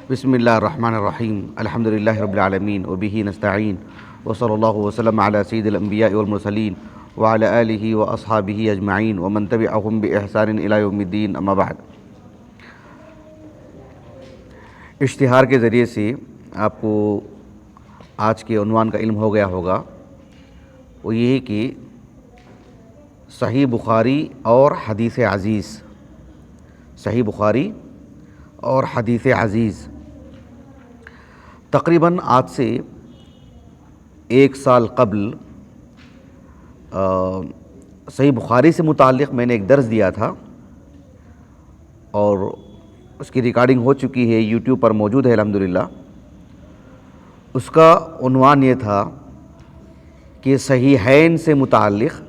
بسم اللہ الرحمن الرحیم الحمد للہ رب العالمین وبہ نستعین وصلی اللہ وسلم علی سید الانبیاء والمرسلین وعلی آلہ واصحابہ اجمعین ومن تبعہم بإحسان الی یوم الدین، اما بعد۔ اشتہار کے ذریعے سے آپ کو آج کے عنوان کا علم ہو گیا ہوگا، وہ یہ ہے کہ صحیح بخاری اور حدیث عزیز، صحیح بخاری اور حدیث عزیز تقریباً آج سے 1 سال قبل صحیح بخاری سے متعلق میں نے ایک درس دیا تھا، اور اس کی ریکارڈنگ ہو چکی ہے، یوٹیوب پر موجود ہے الحمدللہ۔ اس کا عنوان یہ تھا کہ صحیحین سے متعلق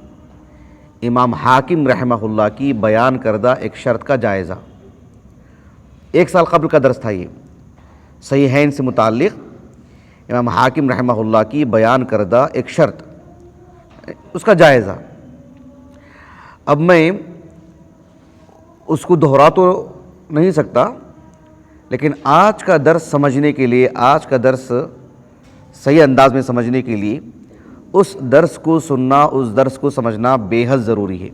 امام حاکم رحمہ اللہ کی بیان کردہ ایک شرط کا جائزہ۔ 1 سال قبل کا درس تھا یہ، صحیحین سے متعلق امام حاکم رحمہ اللہ کی بیان کردہ ایک شرط، اس کا جائزہ۔ اب میں اس کو دہرا تو نہیں سکتا، لیکن آج کا درس سمجھنے کے لیے، آج کا درس صحیح انداز میں سمجھنے کے لیے اس درس کو سننا، اس درس کو سمجھنا بے حد ضروری ہے۔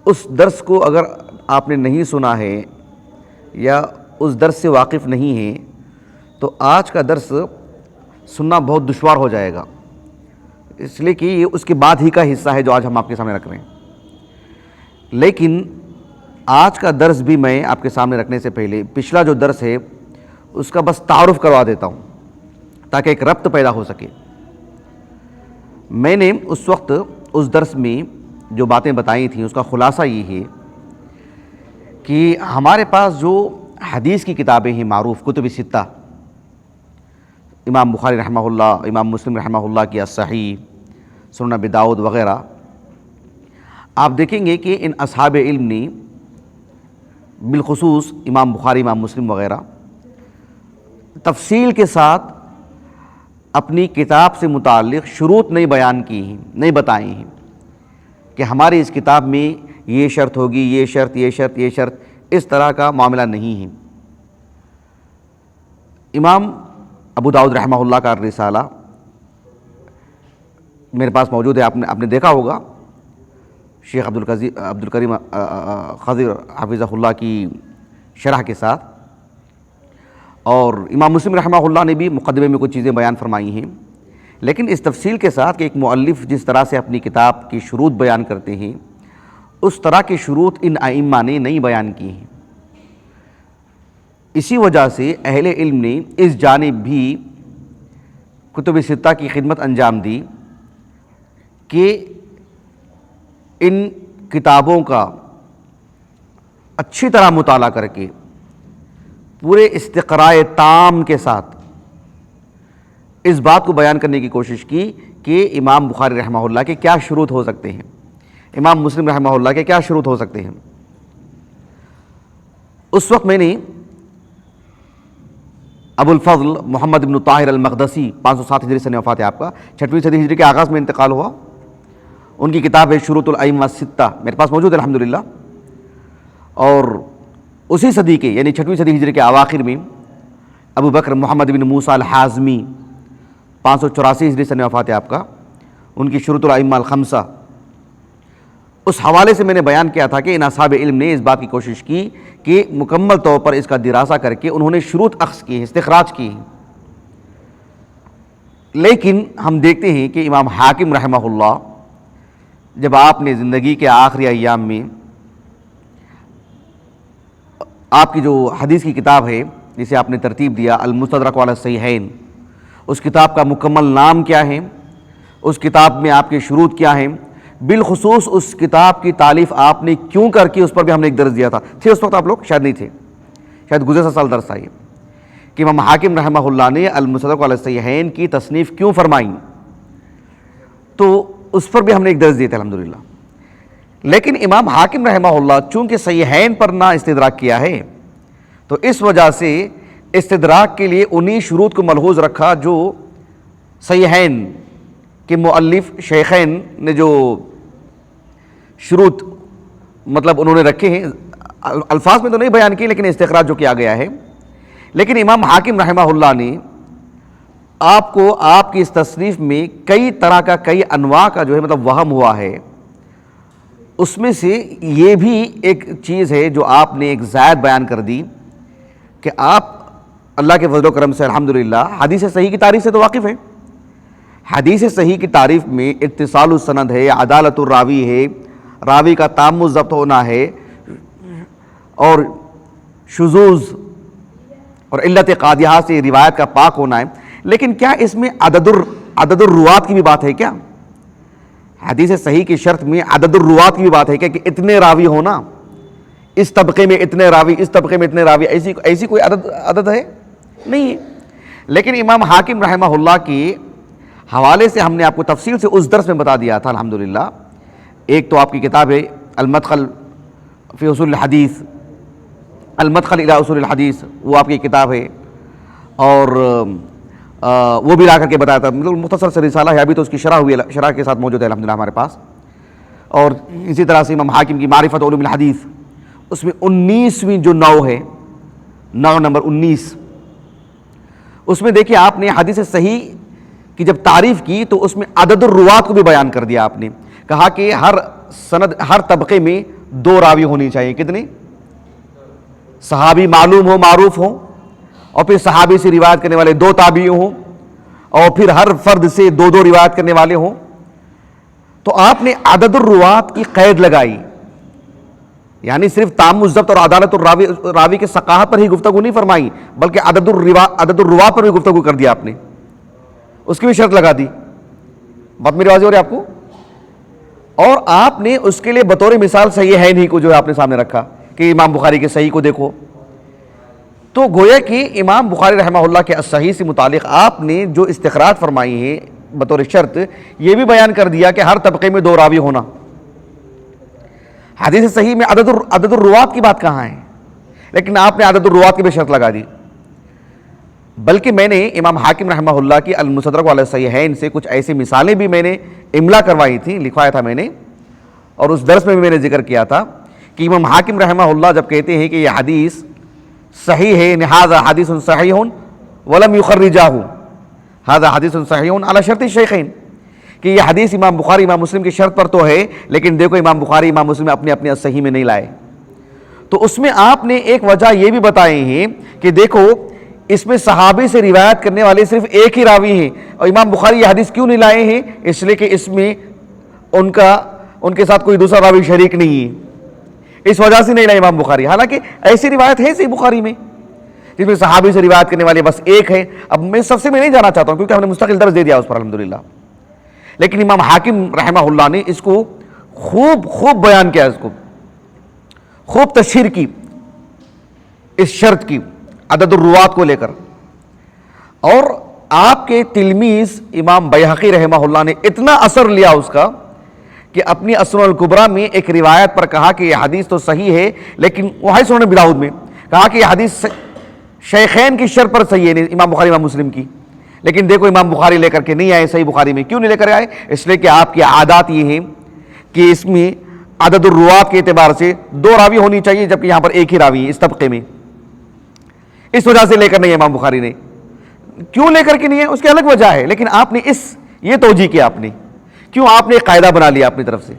اس درس کو اگر آپ نے نہیں سنا ہے یا اس درس سے واقف نہیں ہے تو آج کا درس سننا بہت دشوار ہو جائے گا، اس لیے کہ یہ اس کے بعد ہی کا حصہ ہے جو آج ہم آپ کے سامنے رکھ رہے ہیں۔ لیکن آج کا درس بھی میں آپ کے سامنے رکھنے سے پہلے پچھلا جو درس ہے اس کا بس تعارف کروا دیتا ہوں تاکہ ایک ربط پیدا ہو سکے۔ میں نے اس وقت اس درس میں جو باتیں بتائی تھیں اس کا خلاصہ یہ ہے کہ ہمارے پاس جو حدیث کی کتابیں ہیں معروف کتب ستہ، امام بخاری رحمہ اللہ، امام مسلم رحمہ اللہ کی الصحیح، سنن ابی داؤد وغیرہ، آپ دیکھیں گے کہ ان اصحاب علم نے بالخصوص امام بخاری، امام مسلم وغیرہ تفصیل کے ساتھ اپنی کتاب سے متعلق شروط نہیں بیان کی ہیں، نہیں بتائے ہیں کہ ہماری اس کتاب میں یہ شرط ہوگی، یہ شرط، یہ شرط، یہ شرط، اس طرح کا معاملہ نہیں ہے۔ امام ابو داؤد رحمہ اللہ کا رسالہ میرے پاس موجود ہے، آپ نے دیکھا ہوگا، شیخ عبدالکریم خضر حفظہ اللہ کی شرح کے ساتھ، اور امام مسلم رحمہ اللہ نے بھی مقدمے میں کچھ چیزیں بیان فرمائی ہیں، لیکن اس تفصیل کے ساتھ کہ ایک مؤلف جس طرح سے اپنی کتاب کی شروط بیان کرتے ہیں اس طرح کی شروط ان ائمہ نے نہیں بیان کی ہیں۔ اسی وجہ سے اہل علم نے اس جانب بھی کتب ستہ کی خدمت انجام دی کہ ان کتابوں کا اچھی طرح مطالعہ کر کے پورے استقراء تام کے ساتھ اس بات کو بیان کرنے کی کوشش کی کہ امام بخاری رحمہ اللہ کے کیا شروط ہو سکتے ہیں، امام مسلم رحمہ اللہ کے کیا شروط ہو سکتے ہیں۔ اس وقت میں نے ابو الفضل محمد بن طاہر المقدسی 507 ہجری سے وفات ہے آپ کا، 6ویں صدی ہجری کے آغاز میں انتقال ہوا۔ ان کی کتاب ہے شروط الائمہ الستہ، میرے پاس موجود ہے الحمدللہ۔ اور اسی صدی کے یعنی 6ویں صدی ہجری کے اواخر میں ابو بکر محمد بن موسیٰ الحازمی 584 ہجری سے وفات ہے آپ کا، ان کی شروط الائمہ الخمسہ، اس حوالے سے میں نے بیان کیا تھا کہ ان اصحاب علم نے اس بات کی کوشش کی کہ مکمل طور پر اس کا دراسہ کر کے انہوں نے شروط اخذ کی ہیں، استخراج کی ہیں۔ لیکن ہم دیکھتے ہیں کہ امام حاکم رحمہ اللہ جب آپ نے زندگی کے آخری ایام میں آپ کی جو حدیث کی کتاب ہے جسے آپ نے ترتیب دیا المستدرک علی الصحیحین، اس کتاب کا مکمل نام کیا ہے، اس کتاب میں آپ کے شروط کیا ہیں، بالخصوص اس کتاب کی تالیف آپ نے کیوں کر کی، اس پر بھی ہم نے ایک درس دیا تھا۔ تھے اس وقت آپ لوگ؟ شاید نہیں تھے، شاید گزشتہ سال درس تھا یہ کہ امام حاکم رحمہ اللہ نے المستدرک علی الصحیحین کی تصنیف کیوں فرمائی، تو اس پر بھی ہم نے ایک درس دیا تھا الحمدللہ۔ لیکن امام حاکم رحمہ اللہ چونکہ صحیحین پر نہ استدراک کیا ہے تو اس وجہ سے استدراک کے لیے انہی شروط کو ملحوظ رکھا جو صحیحین کے مؤلف شیخین نے جو شروط مطلب انہوں نے رکھے ہیں، الفاظ میں تو نہیں بیان کی لیکن استخراج جو کیا گیا ہے لیکن امام حاکم رحمہ اللہ نے آپ کو آپ کی اس تصنیف میں کئی طرح کا کئی انواع کا جو ہے مطلب وہم ہوا ہے. اس میں سے یہ بھی ایک چیز ہے جو آپ نے ایک زائد بیان کر دی کہ آپ اللہ کے فضل و کرم سے الحمدللہ حدیث صحیح کی تعریف سے تو واقف ہیں. حدیث صحیح کی تعریف میں اتصال السند ہے، عدالت الراوی ہے، راوی کا تام و ضبط ہونا ہے، اور شذوذ اور علت قادحہ سے روایت کا پاک ہونا ہے. لیکن کیا اس میں عدد الروات کی بھی بات ہے؟ کیا حدیث صحیح کی شرط میں عدد الروات کی بھی بات ہے کیا کہ اتنے راوی ہونا، اس طبقے میں اتنے راوی، اس طبقے میں اتنے راوی، ایسی کوئی عدد ہے؟ نہیں ہے. لیکن امام حاکم رحمہ اللہ کی حوالے سے ہم نے آپ کو تفصیل سے اس درس میں بتا دیا تھا الحمدللہ. ایک تو آپ کی کتاب ہے المدخل فی اصول الحدیث، المدخل الی اصول الحدیث، وہ آپ کی کتاب ہے، اور وہ بھی لا کر کے بتایا تھا. مطلب مختصر سے رسالہ ہے، ابھی تو اس کی شرح ہوئی، شرح کے ساتھ موجود ہے الحمدللہ ہمارے پاس. اور اسی طرح سے امام حاکم کی معرفت علوم الحدیث، اس میں 19ویں جو نو ہے، نو نمبر 19، اس میں دیکھیے آپ نے حدیث صحیح کی جب تعریف کی تو اس میں عدد الروات کو بھی بیان کر دیا. آپ نے کہا کہ ہر سند، ہر طبقے میں 2 راوی ہونی چاہیے. کتنے؟ صحابی معلوم ہو، معروف ہو، اور پھر صحابی سے روایت کرنے والے 2 تابعی ہوں، اور پھر ہر فرد سے 2 روایت کرنے والے ہوں. تو آپ نے عدد الروات کی قید لگائی، یعنی صرف تام الضبط اور عدالت راوی کے ثقافت پر ہی گفتگو نہیں فرمائی، بلکہ عدد الروات پر بھی گفتگو کر دیا آپ نے، اس کی بھی شرط لگا دی. بات میری واضح ہو رہی ہے آپ کو؟ اور آپ نے اس کے لیے بطور مثال صحیح ہے نہیں کو جو ہے آپ نے سامنے رکھا کہ امام بخاری کے صحیح کو دیکھو. تو گویا کہ امام بخاری رحمہ اللہ کے صحیح سے متعلق آپ نے جو استخراج فرمائی ہے بطور شرط، یہ بھی بیان کر دیا کہ ہر طبقے میں 2 راوی ہونا. حدیث صحیح میں عدد الروات کی بات کہاں ہے؟ لیکن آپ نے عدد الروات کی بھی شرط لگا دی. بلکہ میں نے امام حاکم رحمہ اللہ کی المستدرک علی الصحیحین سے کچھ ایسی مثالیں بھی میں نے املا کروائی تھیں، لکھوایا تھا میں نے، اور اس درس میں بھی میں نے ذکر کیا تھا کہ امام حاکم رحمہ اللہ جب کہتے ہیں کہ یہ حدیث صحیح ہے، ھذا حدیث صحیح ولم یخرجہ، ھذا حدیث صحیح علی شرط الشیخین، کہ یہ حدیث امام بخاری امام مسلم کی شرط پر تو ہے، لیکن دیکھو امام بخاری امام مسلم اپنے صحیح میں نہیں لائے. تو اس میں آپ نے ایک وجہ یہ بھی بتائے ہیں کہ دیکھو اس میں صحابی سے روایت کرنے والے صرف ایک ہی راوی ہیں، اور امام بخاری یہ حدیث کیوں نہیں لائے ہیں؟ اس لیے کہ اس میں ان کے ساتھ کوئی دوسرا راوی شریک نہیں ہے، اس وجہ سے نہیں لائے امام بخاری. حالانکہ ایسی روایت ہے صحیح بخاری میں جس میں صحابی سے روایت کرنے والے بس ایک ہے. اب میں سب سے میں نہیں جانا چاہتا ہوں کیونکہ ہم نے مستقل درس دے دیا اس پر الحمدللہ. لیکن امام حاکم رحمہ اللہ نے اس کو خوب بیان کیا، اس کو خوب تشہیر کی اس شرط کی عدد الروات کو لے کر. اور آپ کے تلمیذ امام بیہقی رحمہ اللہ نے اتنا اثر لیا اس کا کہ اپنی السنن الکبریٰ میں ایک روایت پر کہا کہ یہ حدیث تو صحیح ہے، لیکن وہی سنن ابی داؤد میں کہا کہ یہ حدیث شیخین کی شرط پر صحیح ہے، امام بخاری امام مسلم کی. لیکن دیکھو امام بخاری لے کر کے نہیں آئے صحیح بخاری میں. کیوں نہیں لے کر آئے؟ اس لیے کہ آپ کی عادات یہ ہیں کہ اس میں عدد الروات کے اعتبار سے 2 راوی ہونی چاہیے، جبکہ یہاں پر ایک ہی راوی ہے اس طبقے میں. اس وجہ سے لے کر نہیں ہے امام بخاری نے. کیوں لے کر کے نہیں ہے اس کی الگ وجہ ہے، لیکن آپ نے یہ توجیہ کیا آپ نے، کیوں آپ نے ایک قاعدہ بنا لیا اپنی طرف سے.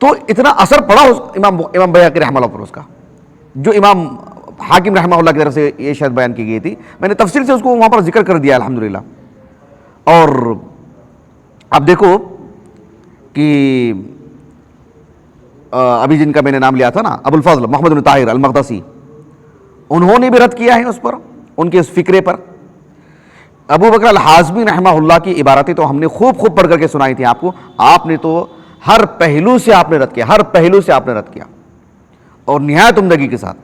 تو اتنا اثر پڑا امام بیہقی رحمہ اللہ پر اس کا، جو امام حاکم رحمہ اللہ کی طرف سے یہ شرط بیان کی گئی تھی. میں نے تفصیل سے اس کو وہاں پر ذکر کر دیا الحمدللہ. اور اب دیکھو کہ ابھی جن کا میں نے نام لیا تھا نا، ابو الفضل محمد بن طاہر المقدسی، انہوں نے بھی رد کیا ہے اس پر، ان کے اس فکرے پر. ابو بکر الحازمی رحمہ اللہ کی عبارتیں تو ہم نے خوب پڑھ کر کے سنائی تھی آپ کو. آپ نے تو ہر پہلو سے آپ نے رد کیا، ہر پہلو سے آپ نے رد کیا، اور نہایت عمدگی کے ساتھ.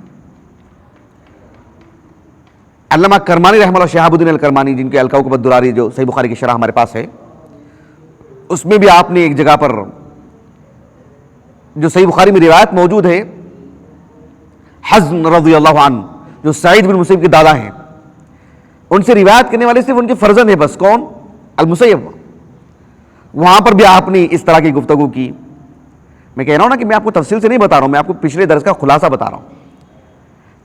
علامہ کرمانی رحمہ اللہ، شہاب الدین الکرمانی، جن کے الکوکب الدراری جو صحیح بخاری کی شرح ہمارے پاس ہے، اس میں بھی آپ نے ایک جگہ پر جو صحیح بخاری میں روایت موجود ہے، حزم رضی اللہ عنہ جو سعید بن مسیب کے دادا ہیں، ان سے روایت کرنے والے صرف ان کے فرزند ہیں بس. کون؟ المسیب. وہاں پر بھی آپ نے اس طرح کی گفتگو کی. میں کہہ رہا ہوں نا کہ میں آپ کو تفصیل سے نہیں بتا رہا ہوں، میں آپ کو پچھلے درس کا خلاصہ بتا رہا ہوں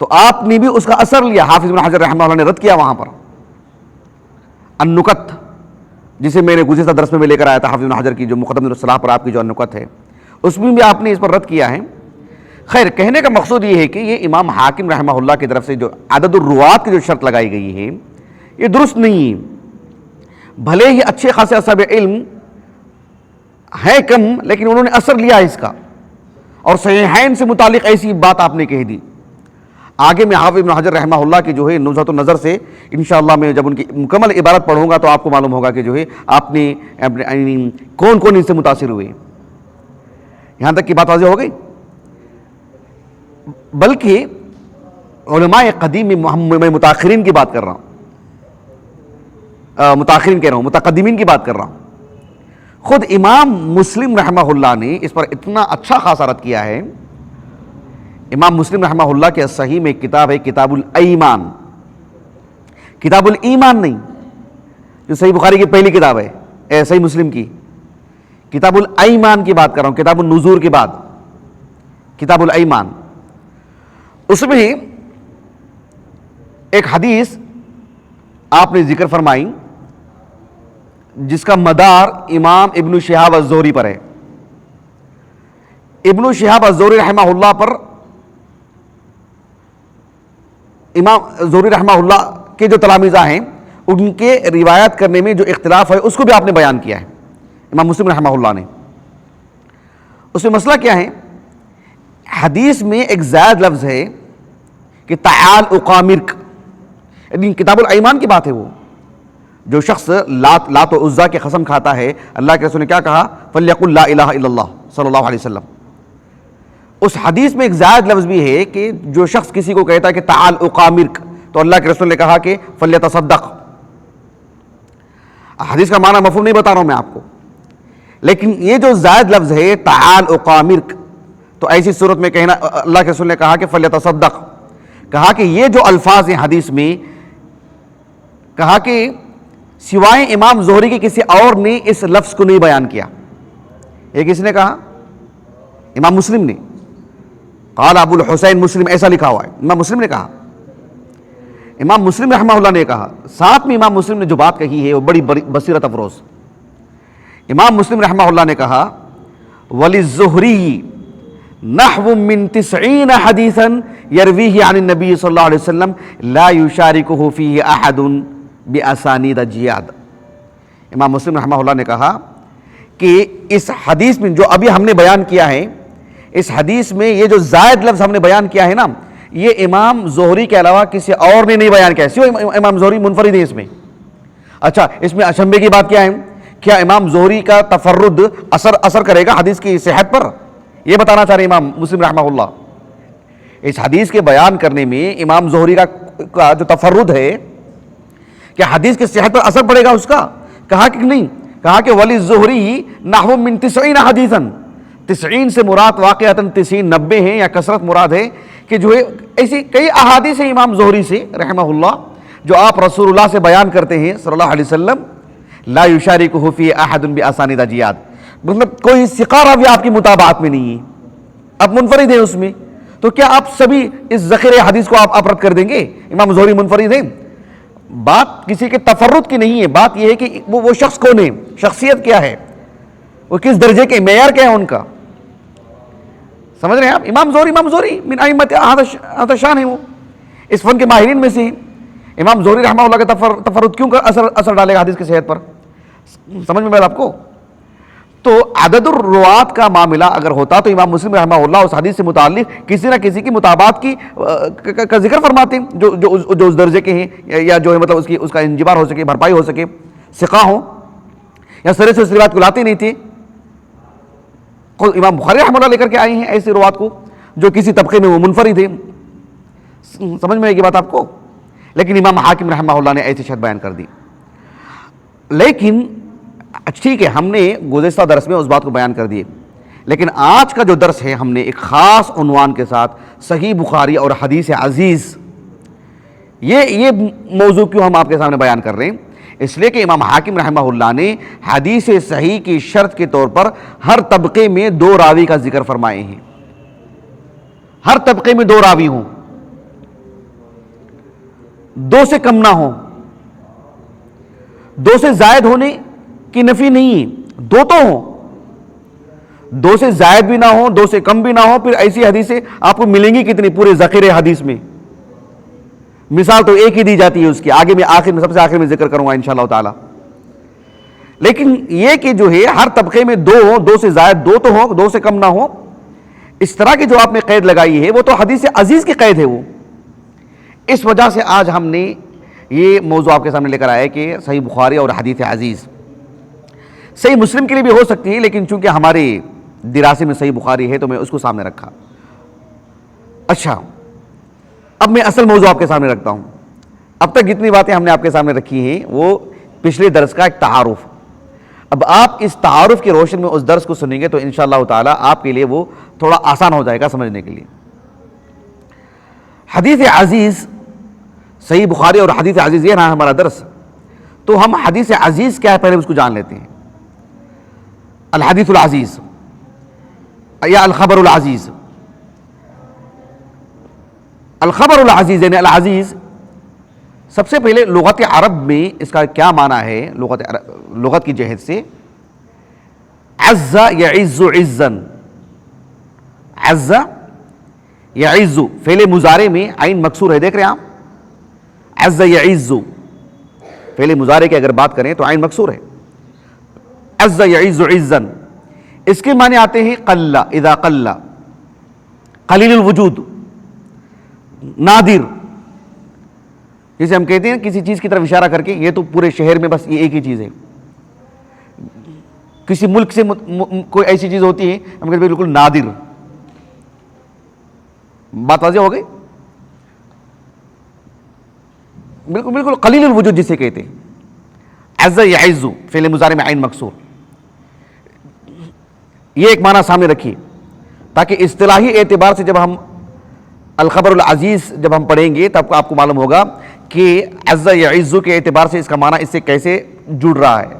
تو آپ نے بھی اس کا اثر لیا. حافظ ابن حجر رحمہ اللہ نے رد کیا وہاں پر النکت، جسے میں نے گزشتہ درس میں لے کر آیا تھا، حافظ ابن حجر کی جو مقدمۃ الصلاح پر آپ کی جو النکت ہے، اس میں بھی آپ نے اس پر رد کیا ہے. خیر، کہنے کا مقصود یہ ہے کہ یہ امام حاکم رحمہ اللہ کی طرف سے جو عدد الروات کی جو شرط لگائی گئی ہے یہ درست نہیں ہے. بھلے ہی اچھے خاصے اصحاب علم ہیں کم، لیکن انہوں نے اثر لیا اس کا، اور صحیحین سے متعلق ایسی بات آپ نے کہہ دی. آگے میں حافظ ابن حجر رحمہ اللہ کی جو ہے نزہۃ النظر سے انشاءاللہ میں جب ان کی مکمل عبارت پڑھوں گا تو آپ کو معلوم ہوگا کہ جو ہے آپ نے کون کون ان سے متاثر ہوئے. یہاں تک کی بات واضح ہو گئی. بلکہ علماء قدیم میں متاخرین کی بات کر رہا ہوں، متاخرین کہہ رہا ہوں، متقدمین کی بات کر رہا ہوں. خود امام مسلم رحمہ اللہ نے اس پر اتنا اچھا خاصا رد کیا ہے. امام مسلم رحمہ اللہ کے صحیح میں ایک کتاب ہے کتاب الایمان، کتاب الایمان نہیں جو صحیح بخاری کی پہلی کتاب ہے، صحیح مسلم کی، کتاب الایمان کی بات کر رہا ہوں، کتاب النذور کے بعد کتاب الایمان. اس میں ایک حدیث آپ نے ذکر فرمائی جس کا مدار امام ابن شہاب الزہری پر ہے. ابن شہاب الزہری رحمہ اللہ پر، امام زہری رحمہ اللہ کے جو تلامذہ ہیں ان کے روایت کرنے میں جو اختلاف ہے اس کو بھی آپ نے بیان کیا ہے امام مسلم رحمہ اللہ نے. اس میں مسئلہ کیا ہے؟ حدیث میں ایک زائد لفظ ہے کہ تعال اقامرک، یعنی کتاب الایمان کی بات ہے. وہ جو شخص لات و عزا کی قسم کھاتا ہے، اللہ کے رسول نے کیا کہا؟ فلیقل لا الہ الا اللہ صلی اللہ علیہ وسلم. اس حدیث میں ایک زائد لفظ بھی ہے کہ جو شخص کسی کو کہتا ہے کہ تعال اقامرک، تو اللہ کے رسول نے کہا کہ فلیتصدق. حدیث کا معنی مفہوم نہیں بتا رہا ہوں میں آپ کو، لیکن یہ جو زائد لفظ ہے تعال اقامرک، تو ایسی صورت میں کہنا، اللہ کے رسول نے کہا کہ فلیتصدق، کہا کہ یہ جو الفاظ ہیں حدیث میں، کہا کہ سوائے امام زہری کے کسی اور نے اس لفظ کو نہیں بیان کیا. یہ کس نے کہا؟ امام مسلم نے. قال ابو الحسین مسلم، ایسا لکھا ہوا ہے، امام مسلم نے کہا، امام مسلم رحمہ اللہ نے کہا. ساتھ میں امام مسلم نے جو بات کہی ہے وہ بڑی بصیرت افروز. امام مسلم رحمہ اللہ نے کہا وَلِلزُّهْرِيِّ نحو من 90 حدیثا یرویہ عن النبی صلی اللہ علیہ وسلم لا یشارکہ فیہ احد باسانید جیاد. امام مسلم رحمہ اللہ نے کہا کہ اس حدیث میں جو ابھی ہم نے بیان کیا ہے، اس حدیث میں یہ جو زائد لفظ ہم نے بیان کیا ہے نا، یہ امام زہری کے علاوہ کسی اور نے نہیں بیان کیا ہے، صرف امام زہری منفرد ہے اس میں. اچھا، اس میں اشمبے کی بات کیا ہے؟ کیا امام زہری کا تفرد اثر کرے گا حدیث کی صحت پر؟ یہ بتانا چاہ رہے امام مسلم رحمہ اللہ. اس حدیث کے بیان کرنے میں امام زہری کا جو تفرد ہے، کیا حدیث کی صحت پر اثر پڑے گا اس کا؟ کہا کہ نہیں. کہا کہ وَلِلزُّهْرِيِّ نَحْوٌ مِّن 90 حدیثاً، 90 سے مراد واقعتاً 90 ہیں یا کثرت مراد ہے کہ جو ہے ایسی کئی احادیث ہیں امام زہری سے رحمہ اللہ جو آپ رسول اللہ سے بیان کرتے ہیں صلی اللہ علیہ وسلم، لا یشارکہ فیہ احد باسانید جیاد، مطلب کوئی ثقہ راوی آپ کی متابعت میں نہیں ہے، آپ منفرد ہیں اس میں. تو کیا آپ سبھی اس ذخیرے حدیث کو آپ رد کر دیں گے؟ امام زہری منفرد ہیں. بات کسی کے تفرد کی نہیں ہے، بات یہ ہے کہ وہ شخص کون ہے، شخصیت کیا ہے، وہ کس درجے کے، معیار کیا ہے ان کا. سمجھ رہے ہیں آپ؟ امام زہری من ائمۃ ھذا شان ہے، وہ اس فن کے ماہرین میں سے ہیں. امام زہری رحمہ اللہ کا تفرد کیوں اثر ڈالے گا حدیث کی صحت پر؟ سمجھ میں بات آپ کو؟ تو عدد الروات کا معاملہ اگر ہوتا تو امام مسلم رحمہ اللہ اس حدیث سے متعلق کسی نہ کسی کی متابعت کا ذکر فرماتے ہیں جو اس درجے کے ہیں، یا جو ہے مطلب اس کا انجبار ہو سکے، بھرپائی ہو سکے، ثقہ ہوں، یا سرے سے اس روایت کو لاتے نہیں تھے. خود امام بخاری رحمہ اللہ لے کر کے آئے ہیں ایسی روات کو جو کسی طبقے میں وہ منفرد تھے. سمجھ میں آئے گی بات آپ کو؟ لیکن امام حاکم رحمہ اللہ نے ایسی شرط بیان کر دی. لیکن ٹھیک ہے، ہم نے گزشتہ درس میں اس بات کو بیان کر دیے، لیکن آج کا جو درس ہے ہم نے ایک خاص عنوان کے ساتھ صحیح بخاری اور حدیث عزیز، یہ موضوع کیوں ہم آپ کے سامنے بیان کر رہے ہیں؟ اس لیے کہ امام حاکم رحمہ اللہ نے حدیث صحیح کی شرط کے طور پر ہر طبقے میں 2 راوی کا ذکر فرمائے ہیں. ہر طبقے میں 2 راوی ہوں. دو سے کم نہ ہو. دو سے زائد ہونے کی نفی نہیں ہے, دو تو ہوں, دو سے زائد بھی نہ ہو, دو سے کم بھی نہ ہو. پھر ایسی حدیثیں آپ کو ملیں گی کتنی پورے ذخیرے حدیث میں. مثال تو ایک ہی دی جاتی ہے اس کی, آگے میں آخر میں سب سے آخر میں ذکر کروں گا انشاءاللہ تعالی. لیکن یہ کہ جو ہے ہر طبقے میں دو ہوں, دو سے زائد دو تو ہوں, دو سے کم نہ ہو, اس طرح کی جو آپ نے قید لگائی ہے وہ تو حدیث عزیز کی قید ہے. وہ اس وجہ سے آج ہم نے یہ موضوع آپ کے سامنے لے کر آیا کہ صحیح بخاری اور حدیث عزیز. صحیح مسلم کے لیے بھی ہو سکتی ہے, لیکن چونکہ ہمارے دراسے میں صحیح بخاری ہے تو میں اس کو سامنے رکھا. اچھا, اب میں اصل موضوع آپ کے سامنے رکھتا ہوں. اب تک جتنی باتیں ہم نے آپ کے سامنے رکھی ہیں وہ پچھلے درس کا ایک تعارف. اب آپ اس تعارف کی روشن میں اس درس کو سنیں گے تو انشاءاللہ تعالی آپ کے لیے وہ تھوڑا آسان ہو جائے گا سمجھنے کے لیے. حدیث عزیز, صحیح بخاری اور حدیث عزیز, یہ رہا ہمارا درس. تو ہم حدیث عزیز کیا ہے پہلے اس کو جان لیتے ہیں. الحدیث العزیز یا الخبر العزیز. الخبر العزیز یعنی العزیز, سب سے پہلے لغت عرب میں اس کا کیا معنی ہے لغت کی جہت سے. عز یعز عزا, عز یعز فعل مضارع میں عین مکسور ہے, دیکھ رہے ہیں آپ. عز یعز فعل مضارع کی اگر بات کریں تو عین مکسور ہے. عز یعز عزا, اس کے معنی آتے ہیں قل اذا قل, قلیل الوجود, نادر. جسے ہم کہتے ہیں کسی چیز کی طرف اشارہ کر کے یہ تو پورے شہر میں بس یہ ایک ہی چیز ہے. کسی ملک سے کوئی ایسی چیز ہوتی ہے ہم کہتے ہیں بالکل نادر. بات واضح ہو گئی. بالکل بالکل قلیل الوجود جسے کہتے ہیں. عز یعز فعل مضارع میں عین مکسور, یہ ایک معنی سامنے رکھیے تاکہ اصطلاحی اعتبار سے جب ہم الخبر العزیز جب ہم پڑھیں گے تب آپ کو معلوم ہوگا کہ عز یعز کے اعتبار سے اس کا معنی اس سے کیسے جڑ رہا ہے.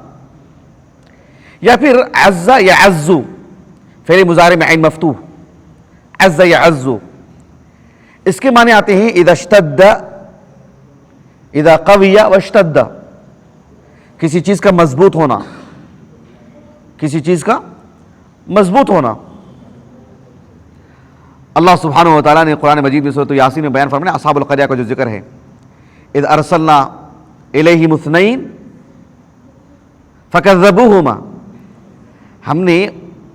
یا پھر عز یعز فعل مضارع میں عین مفتوح, عز یعز, اس کے معنی آتے ہیں اذا اشتد, اذا قوی واشتد, کسی چیز کا مضبوط ہونا, کسی چیز کا مضبوط ہونا. اللہ سبحانہ و تعالیٰ نے قرآن مجید میں سورۃ یاسین میں بیان فرمایا اصحاب القریہ کا جو ذکر ہے. اذ ارسلنا الیہم اثنین فکذبوہما, ہم نے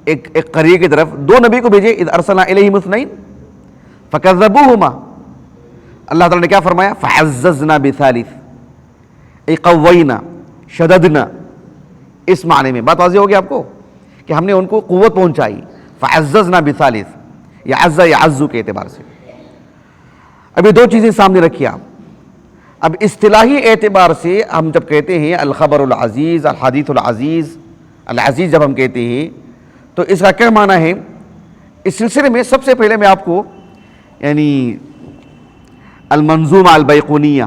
ایک قریے کی طرف دو نبی کو بھیجے. اذ ارسلنا الیہم اثنین فکذبوہما, اللہ تعالیٰ نے کیا فرمایا فعززنا بثالث, ای قوینا شددنا. اس معنی میں بات واضح ہوگی آپ کو کہ ہم نے ان کو قوت پہنچائی. فعززنا بثالث یا عز یعز کے اعتبار سے. ابھی دو چیزیں سامنے رکھیے آپ. اب اصطلاحی اعتبار سے ہم جب کہتے ہیں الخبر العزیز, الحدیث العزیز, العزیز جب ہم کہتے ہیں تو اس کا کیا معنی ہے. اس سلسلے میں سب سے پہلے میں آپ کو یعنی المنظومہ البیقونیہ,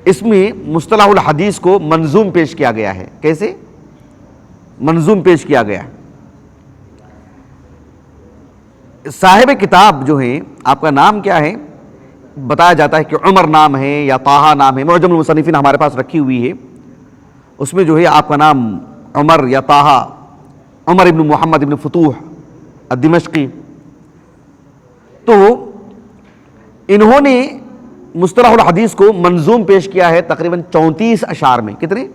اس میں مصطلح الحدیث کو منظوم پیش کیا گیا ہے. کیسے منظوم پیش کیا گیا ہے. صاحب کتاب جو ہیں, آپ کا نام کیا ہے, بتایا جاتا ہے کہ عمر نام ہے یا طٰہٰ نام ہے. معجم المصنفین ہمارے پاس رکھی ہوئی ہے, اس میں جو ہے آپ کا نام عمر یا طٰہٰ, عمر ابن محمد ابن فتوح الدمشقی. تو انہوں نے مصطلح الحدیث کو منظوم پیش کیا ہے تقریباً 34 اشعار میں. کتنے؟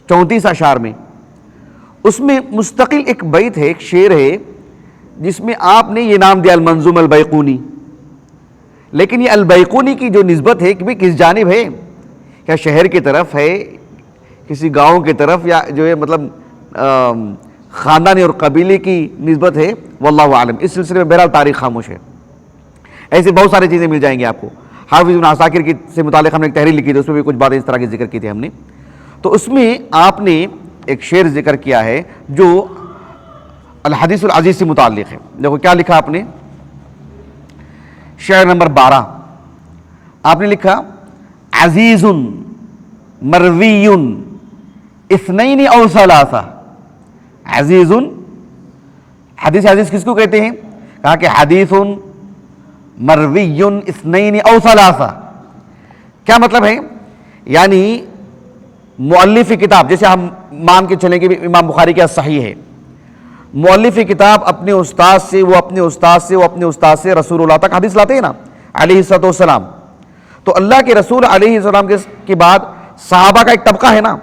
34 اشعار میں. اس میں مستقل ایک بیت ہے, ایک شعر ہے جس میں آپ نے یہ نام دیا المنظوم البیقونی. لیکن یہ البیقونی کی جو نسبت ہے کہ کس جانب ہے, کیا شہر کی طرف ہے, کسی گاؤں کی طرف, یا جو ہے مطلب خاندانی اور قبیلے کی نسبت ہے, واللہ عالم. اس سلسلے میں بہرحال تاریخ خاموش ہے. ایسی بہت ساری چیزیں مل جائیں گی آپ کو. حافظ ابن عساکر کی سے متعلق ہم نے ایک تحریر لکھی تھی, اس میں بھی کچھ باتیں اس طرح کی ذکر کی تھی ہم نے. تو اس میں آپ نے ایک شعر ذکر کیا ہے جو الحدیث العزیز سے متعلق ہے. دیکھو کیا لکھا آپ نے, شعر نمبر 12 آپ نے لکھا عزیز مروی اثنین او ثلاثہ. عزیز, حدیث عزیز کس کو کہتے ہیں, کہا کہ حدیث مروی اثنین او ثلاثہ. کیا مطلب ہے؟ یعنی مؤلف کتاب، جیسے ہم مان کے چلیں کہ امام بخاری کا صحیح ہے، مؤلف کتاب اپنے استاد سے، وہ اپنے استاد سے، وہ اپنے استاد سے رسول اللہ تک حدیث لاتے ہیں نا علیہ الصلوۃ والسلام. تو اللہ کے رسول علیہ السلام کے بعد صحابہ کا ایک طبقہ ہے نا،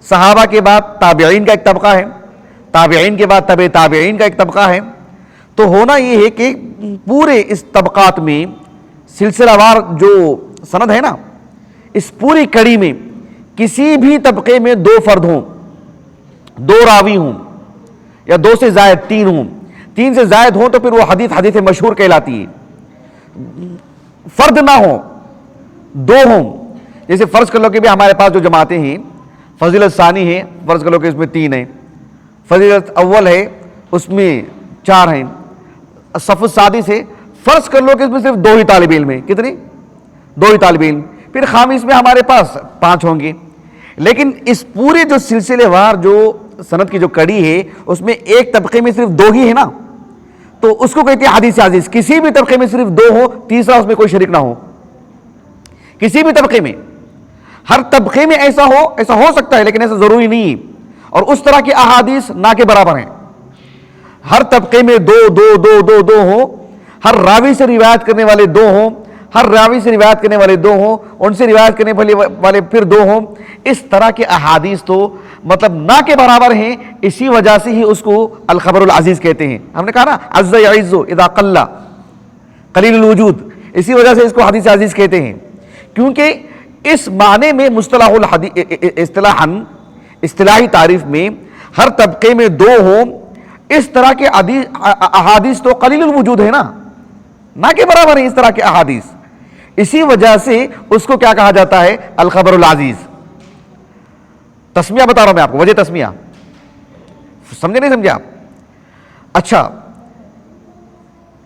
صحابہ کے بعد تابعین کا ایک طبقہ ہے، تابعین کے بعد تبع تابعین کا ایک طبقہ ہے. تو ہونا یہ ہے کہ پورے اس طبقات میں سلسلہ وار جو سند ہے نا، اس پوری کڑی میں کسی بھی طبقے میں دو فرد ہوں، دو راوی ہوں، یا دو سے زائد تین ہوں، تین سے زائد ہوں تو پھر وہ حدیث مشہور کہلاتی ہے. فرد نہ ہوں، دو ہوں. جیسے فرض کر لو کہ بھی ہمارے پاس جو جماعتیں ہیں، فضیلت ثانی ہے، فرض کر لو کہ اس میں تین ہیں، فضیلت اول ہے اس میں چار ہیں، صف السادس ہے، فرض کر لو کہ اس میں صرف دو ہی طالب علم ہیں. کتنے؟ دو ہی طالب علم. پھر خامس میں ہمارے پاس پانچ ہوں گے. لیکن اس پورے جو سلسلے وار جو سند کی جو کڑی ہے، اس میں ایک طبقے میں صرف دو ہی ہے نا، تو اس کو کہتے ہیں حدیث عزیز. کسی بھی طبقے میں صرف دو ہو، تیسرا اس میں کوئی شریک نہ ہو، کسی بھی طبقے میں. ہر طبقے میں ایسا ہو سکتا ہے لیکن ایسا ضروری نہیں ہے. اور اس طرح کی احادیث نہ کے برابر ہیں. ہر طبقے میں دو دو دو دو دو ہوں، ہر راوی سے روایت کرنے والے دو ہوں، ہر راوی سے روایت کرنے والے دو ہوں، ان سے روایت کرنے والے پھر دو ہوں. اس طرح کے احادیث تو مطلب نہ کے برابر ہیں. اسی وجہ سے ہی اس کو الخبر العزیز کہتے ہیں. ہم نے کہا نا عز یعز اذا قل قلیل الوجود، اسی وجہ سے اس کو حدیث عزیز کہتے ہیں، کیونکہ اس معنی میں مصطلح الحدیث اصطلاحی تعریف میں ہر طبقے میں دو ہوں. اس طرح کے احادیث تو قلیل الوجود ہے نا، نہ کے برابر ہیں اس طرح کے احادیث. اسی وجہ سے اس کو کیا کہا جاتا ہے؟ الخبر العزیز. تسمیہ بتا رہا ہوں میں آپ کو، وجہ تسمیہ سمجھے نہیں سمجھے آپ؟ اچھا،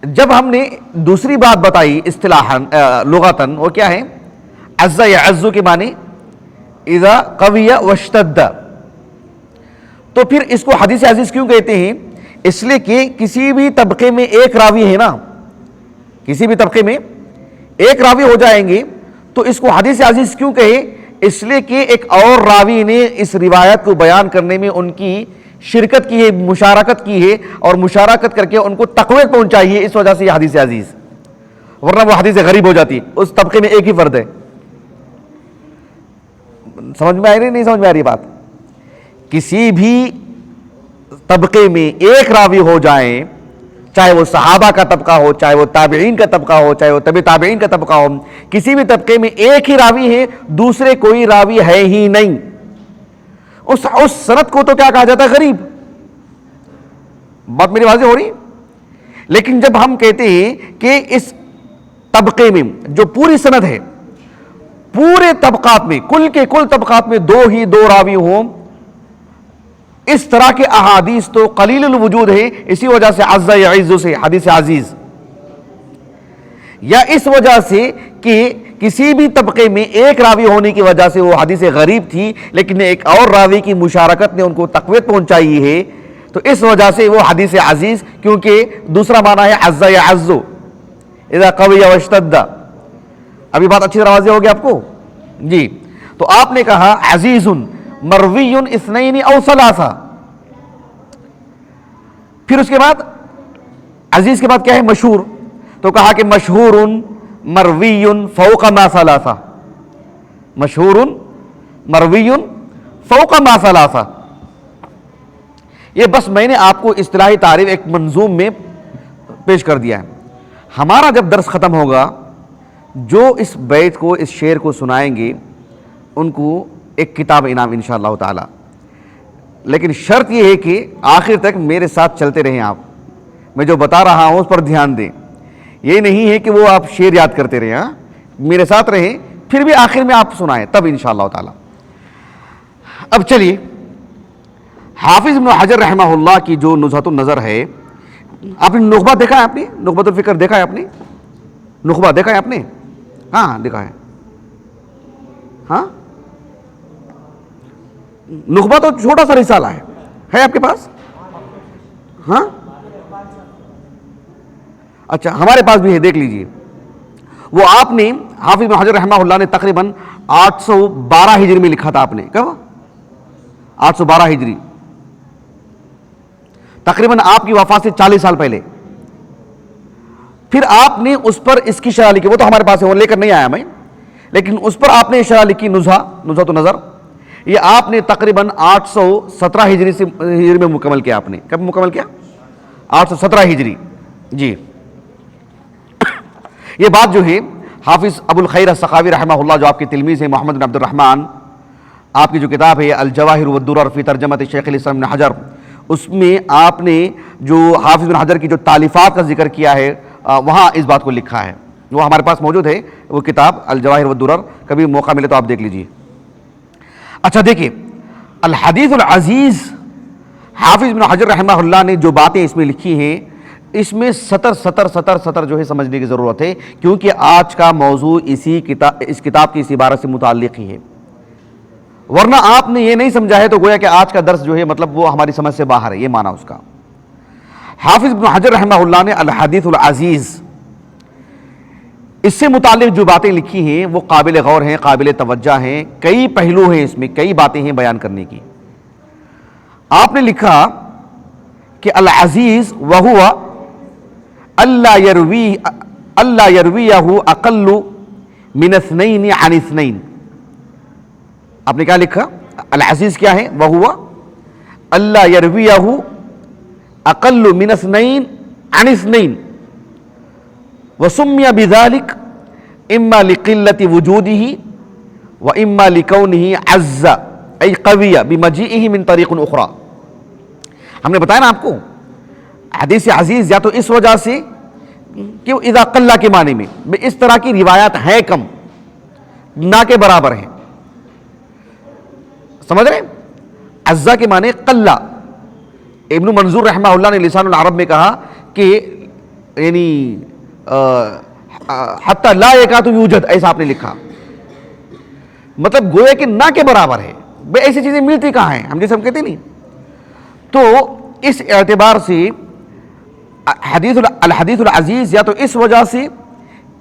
جب ہم نے دوسری بات بتائی اصطلاحاً لغتاً، وہ کیا ہے؟ عز یعز کے معنی اذا قوی واشتد. تو پھر اس کو حدیث عزیز کیوں کہتے ہیں؟ اس لیے کہ کسی بھی طبقے میں ایک راوی ہے نا، کسی بھی طبقے میں ایک راوی ہو جائیں گے تو اس کو حدیث عزیز کیوں کہے؟ اس لیے کہ ایک اور راوی نے اس روایت کو بیان کرنے میں ان کی شرکت کی ہے، مشارکت کی ہے، اور مشارکت کر کے ان کو تقویت پہنچائی ہے. اس وجہ سے یہ حدیث عزیز، ورنہ وہ حدیث غریب ہو جاتی. اس طبقے میں ایک ہی فرد ہے. سمجھ میں آ رہی نہیں سمجھ میں آ رہی بات؟ کسی بھی طبقے میں ایک راوی ہو جائیں، چاہے وہ صحابہ کا طبقہ ہو، چاہے وہ تابعین کا طبقہ ہو، چاہے وہ تبع تابعین کا طبقہ ہو، کسی بھی طبقے میں ایک ہی راوی ہے، دوسرے کوئی راوی ہے ہی نہیں، اس سند کو تو کیا کہا جاتا ہے؟ غریب. بات میری واضح ہو رہی؟ لیکن جب ہم کہتے ہیں کہ اس طبقے میں جو پوری سند ہے، پورے طبقات میں کل کے کل طبقات میں دو راوی ہوں، اس طرح کے احادیث تو قلیل الوجود ہے. اسی وجہ سے عز یعز سے حدیث عزیز، یا اس وجہ سے کہ کسی بھی طبقے میں ایک راوی ہونے کی وجہ سے وہ حدیث غریب تھی، لیکن ایک اور راوی کی مشارکت نے ان کو تقویت پہنچائی ہے، تو اس وجہ سے وہ حدیث عزیز. کیونکہ دوسرا معنی ہے عز یعز اذا قوی واشتد. ابھی بات اچھی طرح واضح ہو گیا آپ کو؟ جی. تو آپ نے کہا عزیز مروی اثنین او ثلاثہ. پھر اس کے بعد عزیز کے بعد کیا ہے؟ مشہور. تو کہا کہ مشہور مروی فوق ما ثلاثہ، مشہور مروی فوق ما ثلاثہ. یہ بس میں نے آپ کو اصطلاحی تعریف ایک منظوم میں پیش کر دیا ہے. ہمارا جب درس ختم ہوگا، جو اس بیت کو، اس شعر کو سنائیں گے ان کو ایک کتاب انعام انشاءاللہ تعالی. لیکن شرط یہ ہے کہ آخر تک میرے ساتھ چلتے رہیں. آپ، میں جو بتا رہا ہوں اس پر دھیان دیں. یہ نہیں ہے کہ وہ آپ شعر یاد کرتے رہیں، ہاں، میرے ساتھ رہیں، پھر بھی آخر میں آپ سنائیں تب انشاءاللہ تعالی. اب چلیے، حافظ ابن حجر رحمہ اللہ کی جو نزہۃ النظر ہے، آپ نے نخبہ دیکھا ہے؟ آپ نے نخبۃ الفکر دیکھا ہے؟ آپ نے نخبہ دیکھا ہے؟ آپ نے؟ ہاں دیکھا ہے. ہاں، نخبہ تو چھوٹا سا رسالہ ہے آپ کے پاس؟ ہاں، اچھا ہمارے پاس بھی ہے، دیکھ لیجئے. وہ آپ نے حافظ بن حجر رحمہ اللہ نے تقریباً 812 ہجری میں لکھا تھا. آپ نے کب؟ 812 ہجری، تقریباً آپ کی وفات سے 40 سال پہلے. پھر آپ نے اس پر اس کی شرح لکھی، وہ تو ہمارے پاس ہے، وہ لے کر نہیں آیا میں، لیکن اس پر آپ نے شرح لکھی نزہۃ النظر. یہ آپ نے تقریباً 817 ہجری میں مکمل کیا. آپ نے کب مکمل کیا؟ 817 ہجری. جی یہ بات جو ہے حافظ ابو الخیر السخاوی رحمہ اللہ، جو آپ کے تلمیذ ہیں محمد بن عبد الرحمن، آپ کی جو کتاب ہے الجواہر والدرر فی ترجمۃ شیخ الاسلام ابن حجر، اس میں آپ نے جو حافظ بن حجر کی جو تالیفات کا ذکر کیا ہے وہاں اس بات کو لکھا ہے. وہ ہمارے پاس موجود ہے وہ کتاب الجواہر والدرر، کبھی موقع ملے تو آپ دیکھ لیجئے. اچھا دیکھیں الحدیث العزیز، حافظ بن حجر رحمہ اللہ نے جو باتیں اس میں لکھی ہیں، اس میں سطر جو ہے سمجھنے کی ضرورت ہے، کیونکہ آج کا موضوع اس کتاب کی اس عبارت سے متعلق ہی ہے. ورنہ آپ نے یہ نہیں سمجھا ہے تو گویا کہ آج کا درس جو ہے مطلب وہ ہماری سمجھ سے باہر ہے، یہ معنی اس کا. حافظ بن حجر رحمہ اللہ نے الحدیث العزیز اس سے متعلق جو باتیں لکھی ہیں وہ قابل غور ہیں، قابل توجہ ہیں. کئی پہلو ہیں اس میں، کئی باتیں ہیں بیان کرنے کی. آپ نے لکھا کہ العزیز وہو اللہ یرویہ اقل من اثنین عن اثنین. آپ نے کیا لکھا؟ العزیز کیا ہے؟ وہو اللہ یرویہ اقل من اثنین عن اثنین وسمی بذلك اما لقلت وجوده واما لكونه عز ای قوی بمجیئه من طریق اخرى. ہم نے بتایا نا آپ کو حدیث عزیز یا تو اس وجہ سے کہ اذا قل کے معنی میں اس طرح کی روایات ہیں کم، نہ کے برابر ہیں. سمجھ رہے ہیں؟ عزا کے معنی قل. ابن منظور رحمہ اللہ نے لسان العرب میں کہا کہ یعنی حتی لا یکاد یوجد، ایسا آپ نے لکھا، مطلب گویا کہ نہ کے برابر ہے. بھئی ایسی چیزیں ملتی کہاں ہیں، ہم جیسے ہم کہتے نہیں. تو اس اعتبار سے الحدیث العزیز یا تو اس وجہ سے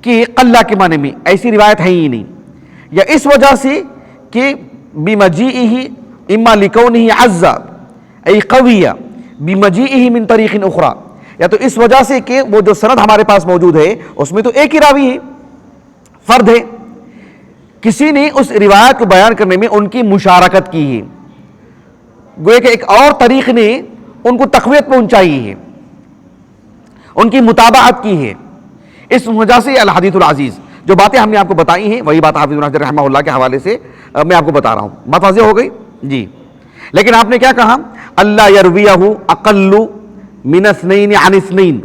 کہ قلہ کے معنی میں ایسی روایت ہے ہی نہیں، یا اس وجہ سے کہ بمجیئہ اما لکونہ عز ای قوی بمجیئہ من طریق اخرى، یا تو اس وجہ سے کہ وہ جو سند ہمارے پاس موجود ہے اس میں تو ایک ہی راوی ہے، فرد ہے، کسی نے اس روایت کو بیان کرنے میں ان کی مشارکت کی ہے، گویا کہ ایک اور طریق نے ان کو تقویت پہنچائی ہے، ان کی متابعت کی ہے. اس وجہ سے الحدیث العزیز جو باتیں ہم نے آپ کو بتائی ہیں وہی بات حافظ بن حجر رحمہ اللہ کے حوالے سے میں آپ کو بتا رہا ہوں. بات واضح ہو گئی جی. لیکن آپ نے کیا کہا؟ اللہ یرویہ اقل من اثنین عن اثنین،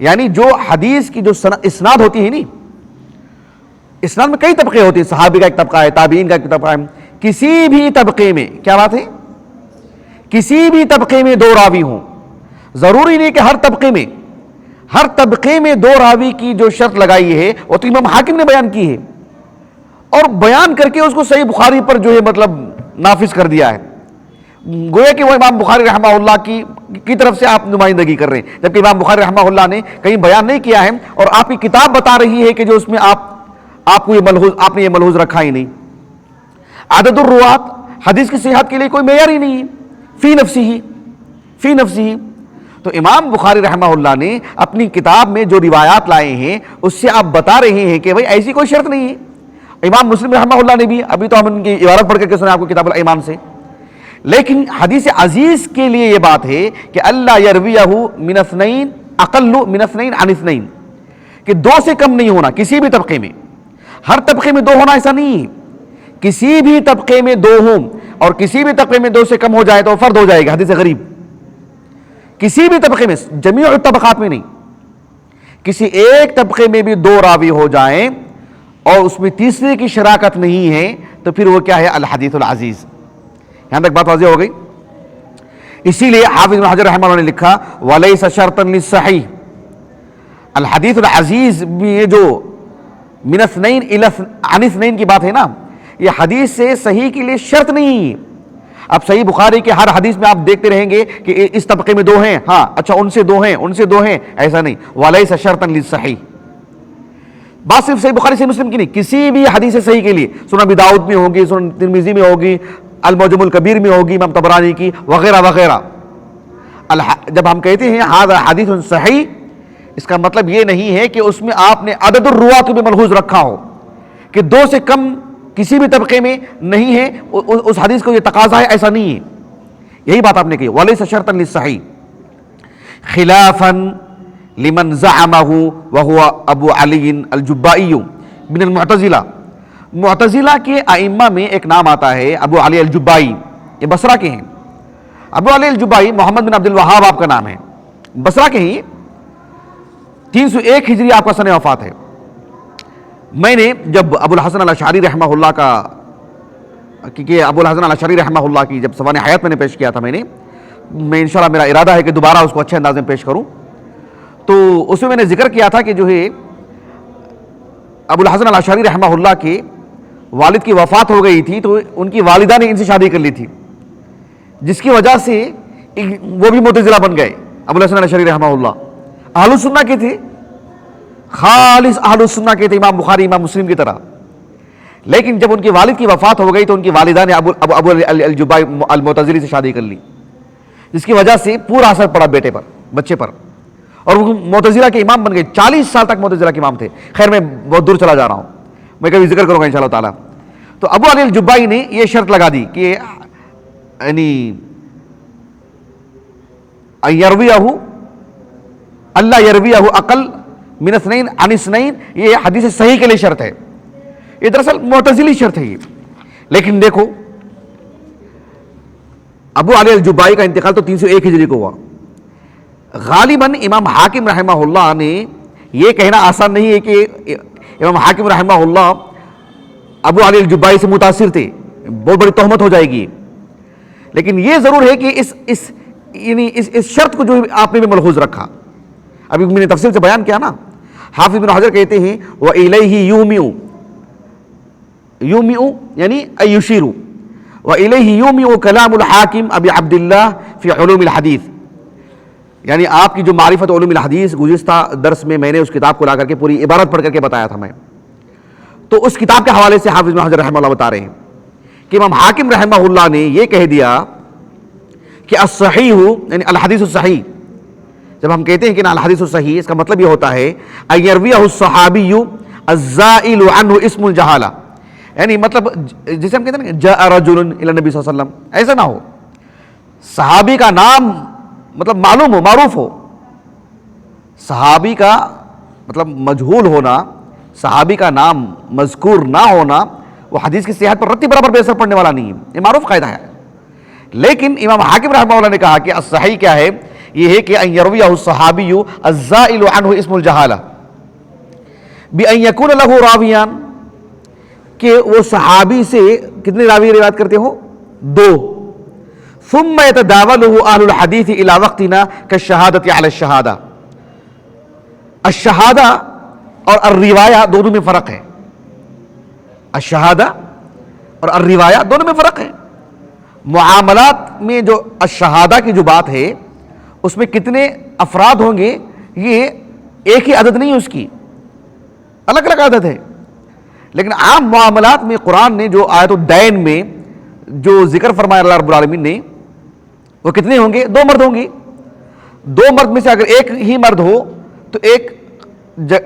یعنی جو حدیث کی جو اسناد ہوتی ہے نا، اسناد میں کئی طبقے ہوتے ہیں، صحابی کا ایک طبقہ ہے، تابعین کا ایک طبقہ ہے. کسی بھی طبقے میں کیا بات ہے؟ کسی بھی طبقے میں دو راوی ہوں. ضروری نہیں کہ ہر طبقے میں دو راوی کی جو شرط لگائی ہے وہ تو امام حاکم نے بیان کی ہے، اور بیان کر کے اس کو صحیح بخاری پر جو ہے مطلب نافذ کر دیا ہے. گویا کہ وہ امام بخاری رحمہ اللہ کی طرف سے آپ نمائندگی کر رہے ہیں، جبکہ امام بخاری رحمہ اللہ نے کہیں بیان نہیں کیا ہے، اور آپ کی کتاب بتا رہی ہے کہ جو اس میں آپ نے یہ ملحوظ رکھا ہی نہیں. عدد الروات حدیث کی صحت کے لیے کوئی معیار ہی نہیں ہے، فی نفسی. تو امام بخاری رحمہ اللہ نے اپنی کتاب میں جو روایات لائے ہیں اس سے آپ بتا رہے ہیں کہ بھئی ایسی کوئی شرط نہیں ہے. امام مسلم رحمہ اللہ نے بھی، ابھی تو ہم ان کی عبارت پڑھ کر کے سنے آپ کو کتاب الایمان سے. لیکن حدیث عزیز کے لیے یہ بات ہے کہ اللہ یرویہ من اثنین اقل من اثنین عن اثنین، کہ دو سے کم نہیں ہونا کسی بھی طبقے میں. ہر طبقے میں دو ہونا ایسا نہیں ہے، کسی بھی طبقے میں دو ہوں، اور کسی بھی طبقے میں دو سے کم ہو جائے تو فرد ہو جائے گا حدیث غریب. کسی بھی طبقے میں، جمیع الطبقات میں نہیں، کسی ایک طبقے میں بھی دو راوی ہو جائیں اور اس میں تیسرے کی شراکت نہیں ہے تو پھر وہ کیا ہے؟ الحدیث العزیز. یہاں تک بات واضح ہو گئی. اسی لیے حافظ بن حجر رحمہ اللہ نے لکھا وَلَيْسَ شَرْطًا لِلصَّحِيحِ. الحدیث العزیز میں جو من اثنین عن اثنین کی بات ہے نا، یہ حدیث سے صحیح کے لیے شرط نہیں ہے. اب صحیح بخاری کے ہر حدیث میں آپ دیکھتے رہیں گے کہ اس طبقے میں 2 ہیں، ہاں اچھا ان سے 2 ہیں، ان سے 2 ہیں، ایسا نہیں. وَلَيْسَ شَرْطًا لِلصَّحِيحِ، بات صرف صحیح بخاری صحیح مسلم کی نہیں، کسی بھی حدیث صحیح کے لیے سنن ابی داؤد میں ہوگی، سنن ترمذی میں ہوگی، المعجم الکبیر میں ہوگی امام طبرانی کی، وغیرہ وغیرہ. جب ہم کہتے ہیں ھذا حدیث صحیح، اس کا مطلب یہ نہیں ہے کہ اس میں آپ نے عدد الرواۃ بھی ملحوظ رکھا ہو کہ 2 سے کم کسی بھی طبقے میں نہیں ہے، اس حدیث کو یہ تقاضا ہے، ایسا نہیں ہے. یہی بات آپ نے کہی وَلَيْسَ شَرْطًا لِلصَّحِيحِ خِلَافًا لمن زعمه وهو ابو علی الجبائی من المعتزلہ. معتزلہ کے ائمہ میں ایک نام آتا ہے ابو علی الجبائی، یہ بصرہ کے ہیں. ابو علی الجبائی محمد بن عبد الوہاب آپ کا نام ہے، بصرہ کے ہی. 301 ہجری آپ کا سن وفات ہے. میں نے جب ابو الحسن الاشعری رحمہ اللہ کا، کیونکہ ابو الحسن الاشعری رحمہ اللہ کی جب سوانح حیات میں نے پیش کیا تھا، میں انشاءاللہ میرا ارادہ ہے کہ دوبارہ اس کو اچھے انداز میں پیش کروں. تو اس میں نے ذکر کیا تھا کہ جو ہے ابو الحسن الاشعری رحمہ اللہ کے والد کی وفات ہو گئی تھی، تو ان کی والدہ نے ان سے شادی کر لی تھی، جس کی وجہ سے وہ بھی معتزلہ بن گئے. ابو الحسن الاشعری رحمہ اللہ اہل السنہ کے تھے، خالص اہل السنہ کے تھے، امام بخاری امام مسلم کی طرح. لیکن جب ان کے والد کی وفات ہو گئی تو ان کی والدہ نے ابو الجبائی المعتزلی سے شادی کر لی، جس کی وجہ سے پورا اثر پڑا بیٹے پر، بچے پر، اور وہ معتزلہ کے امام بن گئے. 40 سال تک معتزلہ کے امام تھے. خیر میں بہت دور چلا جا رہا ہوں، میں کبھی ذکر کروں گا انشاءاللہ تعالیٰ. تو ابو علی الجبائی نے یہ شرط لگا دی کہ یعنی اللہ یرویہ اقل من اثنین عن اثنین، یہ حدیث صحیح کے لیے شرط ہے. یہ دراصل معتزلی شرط ہے یہ. لیکن دیکھو ابو علی الجبائی کا انتقال تو 301 ہجری کو ہوا. غالباً امام حاکم رحمہ اللہ نے، یہ کہنا آسان نہیں ہے کہ امام حاکم رحمہ اللہ ابو علی الجبائی سے متاثر تھے، بہت بڑی تہمت ہو جائے گی. لیکن یہ ضرور ہے کہ اس شرط کو جو آپ نے بھی ملحوظ رکھا. ابھی میں نے تفصیل سے بیان کیا نا. حافظ بن حجر کہتے ہیں وَإِلَيْهِ يُومِئُ یعنی اَيُشِيرُ وَإِلَيْهِ يُومِئُ كَلَامُ الْحَاكِمِ أَبِي عَبْدِ اللَّهِ فِي عُلُومِ الْحَدِيثِ. یعنی آپ کی جو معرفت علوم الحدیث گزشتہ درس میں نے اس کتاب کو لا کر کے پوری عبارت پڑھ کر کے بتایا تھا میں، تو اس کتاب کے حوالے سے حافظ بن حجر رحمہ اللہ بتا رہے ہیں کہ امام حاکم رحمہ اللہ نے یہ کہہ دیا کہ الصحیح یعنی الحدیث الصحیح. جب ہم کہتے ہیں کہ نا الحدیث الصحیح، اس کا مطلب یہ ہوتا ہے ان یرویہ الصحابی الزائل عنہ اسم الجہالہ، یعنی مطلب جسے ہم کہتے ہیں نا جاء رجل الی النبی صلی اللہ علیہ وسلم، ایسا نہ ہو صحابی کا نام مطلب معلوم ہو، معروف ہو. صحابی کا مطلب مجہول ہونا، صحابی کا نام مذکور نہ ہونا، وہ حدیث کی صحت پر رتی برابر بے اثر پڑنے والا نہیں ہے، یہ معروف قاعدہ ہے. لیکن امام حاکم رحمہ اللہ نے کہا کہ الصحیح کیا ہے، یہ ہے کہ ان یرویہ الصحابی الزائل عنہ اسم الجہالہ بان یکون لہ راویان، کہ وہ صحابی سے کتنے راوی روایت کرتے ہو؟ 2. ثم يتداولہ اہل الحدیث الى وقتنا كالشہادۃ علی الشہادہ. الشہادہ اور الروایہ دونوں میں فرق ہے. الشہادہ اور الروایہ دونوں میں فرق ہے. معاملات میں جو الشہادہ کی جو بات ہے اس میں کتنے افراد ہوں گے، یہ ایک ہی عدد نہیں ہے، اس کی الگ الگ عدد ہے. لیکن عام معاملات میں قرآن نے جو آیت الدین میں جو ذکر فرمایا اللہ رب العالمین نے، وہ کتنے ہوں گے؟ 2 مرد ہوں گے. 2 مرد میں سے اگر ایک ہی مرد ہو تو ایک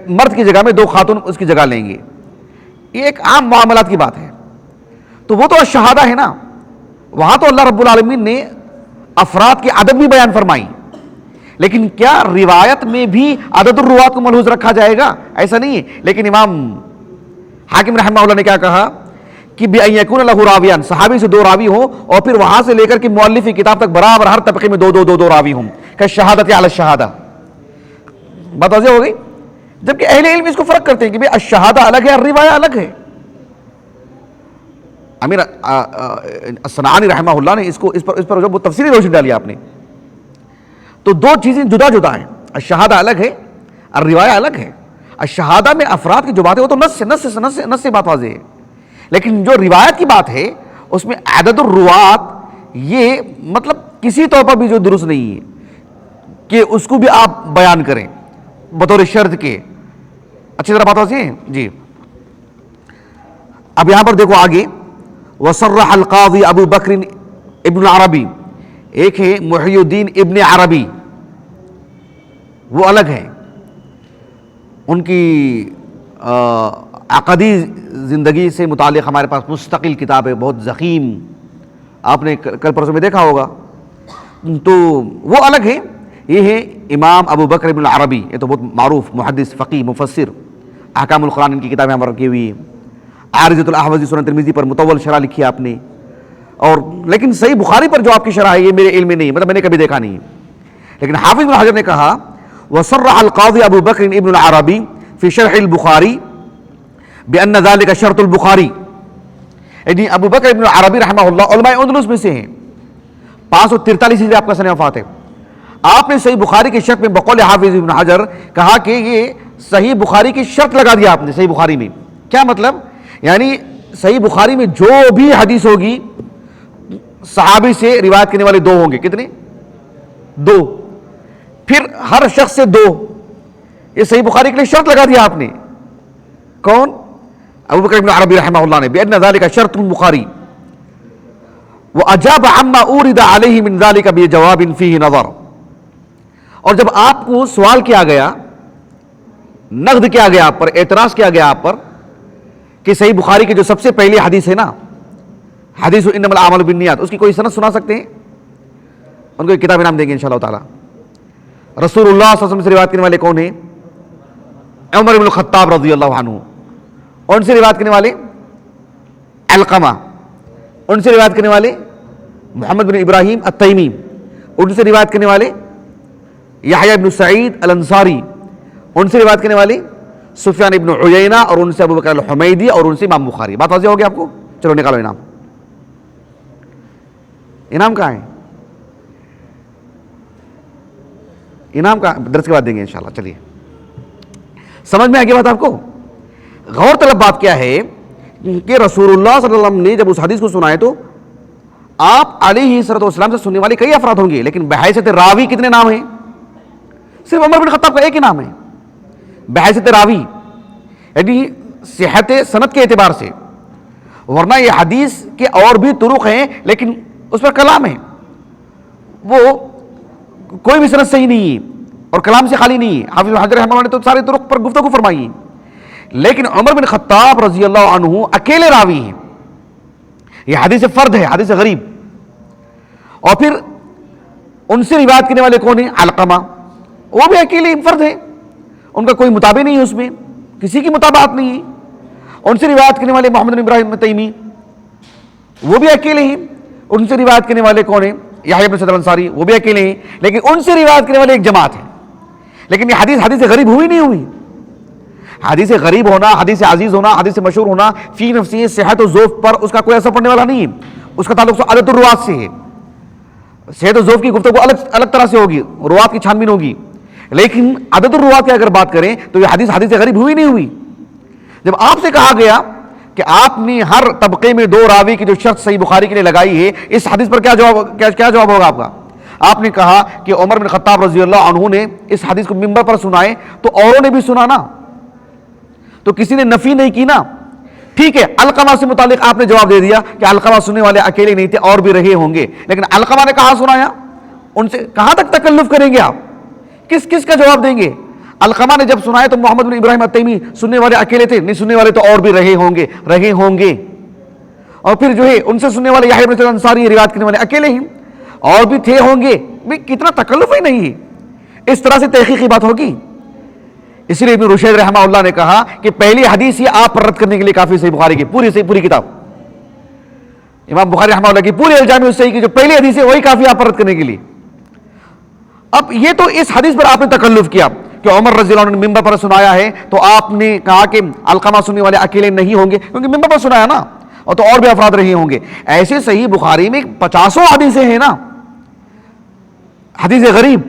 مرد کی جگہ میں 2 خاتون اس کی جگہ لیں گے. یہ ایک عام معاملات کی بات ہے. تو وہ تو الشہادہ ہے نا. وہاں تو اللہ رب العالمین نے افراد کی عدد بھی بیان فرمائی، لیکن کیا روایت میں بھی عدد الروات کو ملحوظ رکھا جائے گا؟ ایسا نہیں ہے. لیکن امام حاکم رحمہ اللہ نے کیا کہا کہ بِأَن يَكُونَ لَهُ رَاوِيَانِ، صحابی سے 2 راوی ہوں، اور پھر وہاں سے لے کر کے مؤلف کی کتاب تک برابر ہر طبقے میں 2 راوی ہوں، كالشہادۃ علی الشہادہ. بات واضح ہو گئی. جبکہ اہل علم اس کو فرق کرتے ہیں کہ بھئی الشہادہ الگ ہے، الروایہ الگ ہے. امیر الصنعانی رحمہ اللہ نے اس پر جو تفصیلی روشنی ڈالی آپ نے. تو 2 چیزیں جدا جدا ہیں. الشہادہ الگ ہے، الروایہ الگ ہے. الشہادہ میں افراد کی جو بات ہے وہ تو نص سے بات واضح ہے. لیکن جو روایت کی بات ہے اس میں عدد الروات یہ مطلب کسی طور پر بھی جو درست نہیں ہے کہ اس کو بھی آپ بیان کریں بطور شرط کے. اچھی طرح بات ہو سی جی. اب یہاں پر دیکھو آگے, وصرح القاضی ابو بکر ابن عربی, ایک ہے محی الدین ابن عربی, وہ الگ ہیں, ان کی عقدی زندگی سے متعلق ہمارے پاس مستقل کتاب ہے, بہت ضخیم, آپ نے کل پرسوں میں دیکھا ہوگا. تو وہ الگ ہے. یہ ہے امام ابو بکر ابن عربی, یہ تو بہت معروف محدث, فقی, مفسر, احکام القرآن ان کی کتابیں ہمارے رکھی ہوئی ہے. عارضۃ الاحوذی سنن ترمذی پر مطول شرح لکھی ہے آپ نے, اور لیکن صحیح بخاری پر جو آپ کی شرح ہے یہ میرے علم میں نہیں, مطلب میں نے کبھی دیکھا نہیں. لیکن حافظ بن حجر نے کہا وصرح القاضی ابو بکر ابن العربی فی شرح البخاری بأن ذلك شرط البخاری. یعنی ابو بکر ابن عربی رحمہ اللہ علماء اندلس میں سے ہیں, 543 ہجری آپ کا سن وفات ہے. آپ نے صحیح بخاری کی شرط میں بقول حافظ ابن حجر کہا کہ یہ صحیح بخاری کی شرط لگا دیا آپ نے صحیح بخاری میں. کیا مطلب؟ یعنی صحیح بخاری میں جو بھی حدیث ہوگی صحابی سے روایت کرنے والے دو ہوں گے. کتنے؟ دو. پھر ہر شخص سے دو. یہ صحیح بخاری کے لیے شرط لگا دیا آپ نے. کون؟ ابو بکر ابن عربی رحمہ اللہ نے, بأن ذلك شرط البخاری وأجاب عما أورد عليه من ذلك بجواب فيه نظر. اور جب آپ کو سوال کیا گیا, نقد کیا گیا آپ پر, اعتراض کیا گیا آپ پر کہ صحیح بخاری کی جو سب سے پہلی حدیث ہے نا, حدیث انما الاعمال بالنیات, اس کی کوئی سند سنا سکتے ہیں؟ ان کو ایک کتاب انعام دیں گے انشاءاللہ تعالی. رسول اللہ صلی اللہ علیہ وسلم سے روایت کرنے والے کون ہیں؟ عمر بن الخطاب رضی اللہ عنہ. ان سے روایت کرنے والے علقمہ. ان سے روایت کرنے والے محمد بن ابراہیم التیمی. ان سے روایت کرنے والے یحییٰ بن سعید الانصاری. ان سے روایت کرنے والے سفیان ابن عیینہ, اور ان سے ابو بکر الحمیدی, اور ان سے امام بخاری. بات واضح ہو گیا آپ کو؟ چلو نکالو انعام. انعام کہاں ہے؟ انعام کا درس کے بعد دیں گے انشاءاللہ. چلیے سمجھ میں آ گئی بات آپ کو؟ غور طلب بات کیا ہے کہ رسول اللہ صلی اللہ علیہ وسلم نے جب اس حدیث کو سنائے تو آپ علیہ الصلوۃ والسلام سے سننے والے کئی افراد ہوں گے, لیکن بحیثیت راوی کتنے نام ہیں؟ صرف عمر بن خطاب کا ایک ہی نام ہے بحیثیت راوی, یعنی صحت سند کے اعتبار سے. ورنہ یہ حدیث کے اور بھی طرق ہیں لیکن اس پر کلام ہے, وہ کوئی بھی سند صحیح نہیں ہے اور کلام سے خالی نہیں ہے. حافظ بن حجر رحمہ اللہ نے تو سارے طرق پر گفتگو فرمائی ہے, لیکن عمر بن خطاب رضی اللہ عنہ اکیلے راوی ہیں. یہ حدیث فرد ہے, حدیث غریب. اور پھر ان سے روایت کرنے والے کون ہیں؟ علقمہ. وہ بھی اکیلے فرد ہیں, ان کا کوئی متابع نہیں ہے, اس میں کسی کی متابعت نہیں ہے. ان سے روایت کرنے والے محمد بن ابراہیم تیمی, وہ بھی اکیلے ہیں. ان سے روایت کرنے والے کون ہیں؟ یحییٰ بن سعید الانصاری, وہ بھی اکیلے ہیں. لیکن ان سے روایت کرنے والے ایک جماعت ہے. لیکن یہ حدیث غریب ہوئی نہیں ہوئی. حدیث غریب ہونا, حدیث عزیز ہونا, حدیث مشہور ہونا فی نفسی صحت و ذوق پر اس کا کوئی اثر پڑنے والا نہیں ہے. اس کا تعلق عدد الروات سے ہے. صحت و ذوق کی گفتگو الگ طرح سے ہوگی, روات کی چھان بین ہوگی. لیکن عدد الروات کی اگر بات کریں تو یہ حدیث غریب ہوئی نہیں ہوئی. جب آپ سے کہا گیا کہ آپ نے ہر طبقے میں دو راوی کی جو شرط صحیح بخاری کے لیے لگائی ہے, اس حدیث پر کیا جواب ہوگا آپ کا؟ آپ نے کہا کہ عمر بن خطاب رضی اللہ عنہ نے اس حدیث کو منبر پر سنائے تو اوروں نے بھی سنا نا, تو کسی نے نفی نہیں کی نا. ٹھیک ہے, علقمہ سے متعلق آپ نے جواب دے دیا کہ علقمہ سننے والے اکیلے نہیں تھے, اور بھی رہے ہوں گے. لیکن علقمہ نے کہاں سنایا؟ ان سے کہاں تک تکلف کریں گے آپ؟ کس کا جواب دیں گے؟ علقمہ نے جب سنایا تو محمد بن ابراہیم التیمی سننے والے اکیلے تھے, نہیں سننے والے تو اور بھی رہے ہوں گے. اور پھر جو ہے ان سے سننے والے یحییٰ بن سعید الانصاری روایت کرنے والے اکیلے ہیں, اور بھی تھے ہوں گے. کتنا تکلف ہی نہیں ہے. اس طرح سے تحقیقی بات ہوگی. اس لیے ابن رشید رحمہ اللہ نے کہا کہ پہلی حدیث یہ آپ پر رد کرنے کے لیے کافی صحیح بخاری کی پوری کتاب, امام بخاری رحمہ اللہ کی پوری الجامع الصحیح کی جو پہلی حدیث ہے وہی کافی آپ پر رد کرنے کے لیے. اب یہ تو اس حدیث پر آپ نے تکلف کیا کہ عمر رضی اللہ عنہ نے ممبر پر سنایا ہے, تو آپ نے کہا کہ علقمہ سننے والے اکیلے نہیں ہوں گے کیونکہ ممبر پر سنایا نا, اور تو اور بھی افراد رہے ہوں گے. ایسے صحیح بخاری میں 50 حدیثیں ہیں نا, حدیث غریب.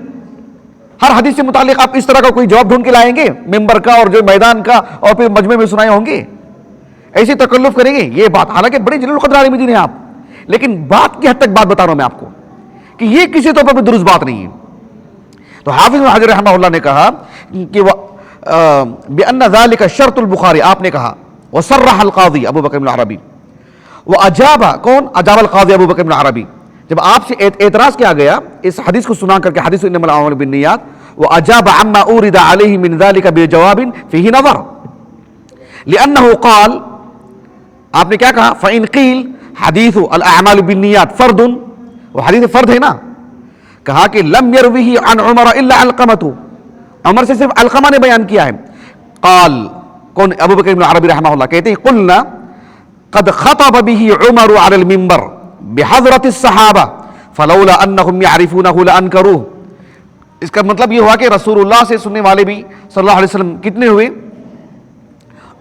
ہر حدیث سے متعلق آپ اس طرح کا کوئی جواب ڈھونڈ کے لائیں گے ممبر کا اور جو میدان کا, اور پھر مجمع میں سنائے ہوں گے. ایسے تکلف کریں گے, یہ بات حالانکہ بڑے جلیل القدر عالم دین ہیں آپ, لیکن بات کی حد تک بات بتا رہا ہوں میں آپ کو کہ یہ کسی طور پر بھی درست بات نہیں ہے. تو حافظ ابن حجر رحمہ اللہ نے کہا کہ بأن ذلك شرط البخاری، آپ نے کہا وصرح القاضی ابو بکر بن عربی واجاب، کون اجاب؟ القاضی ابو بکر بن عربی. جب آپ سے اعتراض کیا گیا اس حدیث کو سنا کر کے، حدیث انما الاعمال بالنیات، واجاب عما اورد علیہ من ذلك بجواب فيه نظر لانه قال، آپ نے کیا کہا؟ فإن قیل حدیث الاعمال بالنیات فرد، وہ حدیث فرد ہے نا، کہا کہ لم یرویہ عن عمر الا علقمۃ، عمر سے صرف علقمہ نے بیان کیا ہے. قال، کون؟ ابو بکر بن عربی رحمہ اللہ کہتے ہیں قلنا قد خطب به عمر على المنبر بحضرة الصحابہ فلولا انهم يعرفونه لانکروه. اس کا مطلب یہ ہوا کہ رسول اللہ سے سننے والے بھی صلی اللہ علیہ وسلم کتنے ہوئے؟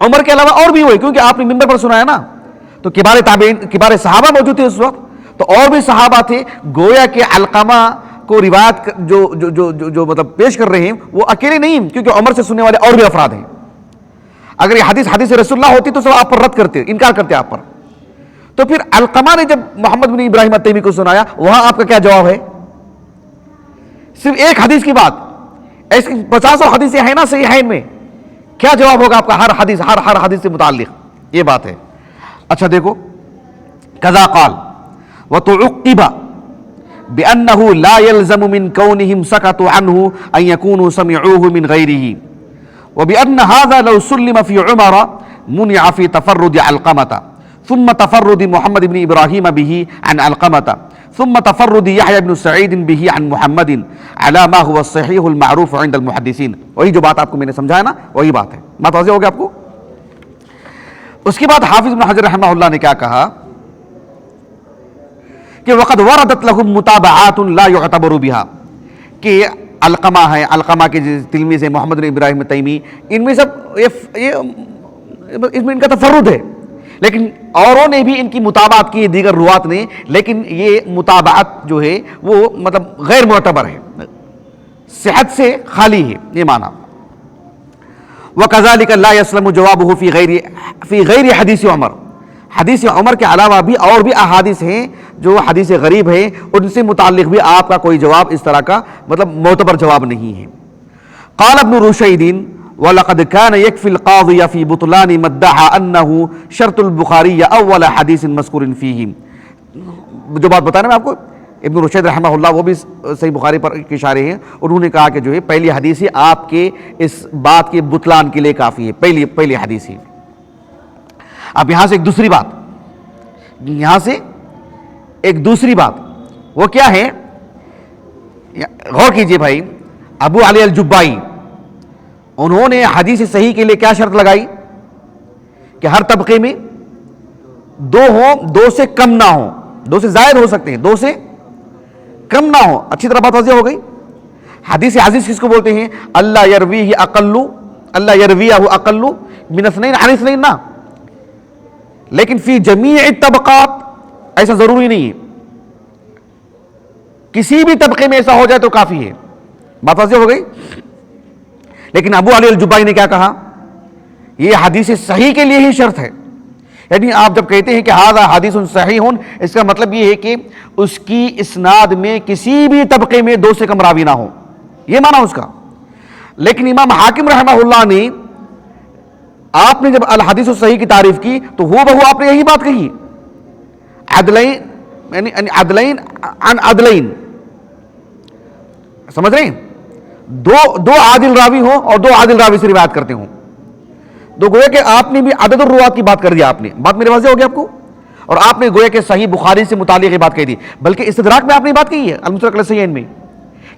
عمر کے علاوہ اور بھی ہوئے، کیونکہ آپ نے منبر پر سنایا نا. تو کبار تابعین، کبار صحابہ موجود تھے اس وقت، تو اور بھی صحابہ تھے. گویا کہ علقمہ کو روایت جو مطلب پیش کر رہے ہیں وہ اکیلے نہیں، کیونکہ عمر سے سننے والے اور بھی افراد ہیں. اگر یہ حدیث رسول اللہ ہوتی تو سب آپ پر رد کرتے، انکار کرتے آپ پر. تو پھر علقمہ نے جب محمد بن ابراہیم التیمی کو سنایا، وہاں آپ کا کیا جواب ہے؟ صرف ایک حدیث کی بات، ایسی 50 حدیثیں ہیں نا صحیحین میں، کیا جواب ہوگا آپ کا؟ ہر حدیث سے متعلق یہ بات ہے. اچھا دیکھو، کذا قال وتعقب بأنه لا يلزم من كونهم سكتوا عنه أن يكونوا سمعوه من غيره وبأن هذا لو سلم في عمر منع في تفرد علقمة ثم تفرد محمد بن إبراهيم به عن علقمة ثم تفرد يحيى بن سعيد به عن محمد على ما هو الصحيح المعروف عند المحدثين. وہی جو بات آپ کو میں نے سمجھایا نا، وہی بات ہے. بات واضح ہو گیا آپ کو؟ اس کے بعد حافظ ابن حجر رحمہ اللہ نے کیا کہا کہ وقد وردت لهم متابعات لا يعتبر بها، کہ علقمہ ہے، علقمہ کے تلمیذ ہے محمد بن ابراہیم التیمی، ان میں سب اس میں ان کا تفرد ہے، لیکن اوروں نے بھی ان کی متابعت کی، دیگر روات نے، لیکن یہ متابعت جو ہے وہ مطلب غیر معتبر ہے، صحت سے خالی ہے، یہ معنی. وَكَذَلِكَ لَا يَسْلَمُ جَوَابُهُ فِي غَيْرِ حدیث عمر، حدیث عمر کے علاوہ بھی اور بھی احادیث ہیں جو حدیث غریب ہیں، ان سے متعلق بھی آپ کا کوئی جواب اس طرح کا مطلب معتبر جواب نہیں ہے. قال ابن رشید وَلَقَدْ كَانَ يَكْفِي الْقَاضِيَ فِي بُطْلَانِ مَا ادَّعَى أَنَّهُ شَرْطُ الْبُخَارِيَّ أَوَّلَ حَدِيثٍ مَذْكُورٍ فِيهِ. جو بات بتانا میں آپ کو، ابن رشید رحمہ اللہ وہ بھی صحیح بخاری پر اشارے ہیں، انہوں نے کہا کہ جو ہے پہلی حدیث ہی آپ کے اس بات کے بطلان کے لیے کافی ہے، پہلی حدیث ہی. اب یہاں سے ایک دوسری بات، وہ کیا ہے؟ غور کیجئے بھائی. ابو علی الجبائی انہوں نے حدیث صحیح کے لیے کیا شرط لگائی کہ ہر طبقے میں 2 ہوں، 2 سے کم نہ ہوں، 2 سے زائد ہو سکتے ہیں، 2 سے کم نہ ہوں. اچھی طرح بات واضح ہو گئی. حدیث عزیز کس کو بولتے ہیں؟ اللہ یرویہ اقل من اثنین عن اثنین نہ، لیکن فی جمیع الطبقات ایسا ضروری نہیں ہے، کسی بھی طبقے میں ایسا ہو جائے تو کافی ہے. بات واضح ہو گئی. لیکن ابو علی الجبائی نے کیا کہا؟ یہ حدیث صحیح کے لیے ہی شرط ہے. یعنی آپ جب کہتے ہیں کہ ھذا حدیث صحیح، اس کا مطلب یہ ہے کہ اس کی اسناد میں کسی بھی طبقے میں 2 سے کم راوی نہ ہو، یہ معنی اس کا. لیکن امام حاکم رحمہ اللہ نے، آپ نے جب الحدیث الصحیح کی تعریف کی تو ہو بہو آپ نے یہی بات کہی، عدلین یعنی عدلین عن عدلین، سمجھ رہے ہیں؟ دو عادل راوی ہوں اور 2 عادل راوی سے روایت کرتے ہوں. تو گویا کہ آپ نے بھی عدد الروات کی بات کر دی. آپ نے بات میرے واضح ہو گئی آپ کو، اور آپ نے گویا کہ صحیح بخاری سے متعلق یہ بات کہہ دی، بلکہ استدراک میں آپ نے بات کہی ہے المستدرک علی الصحیحین میں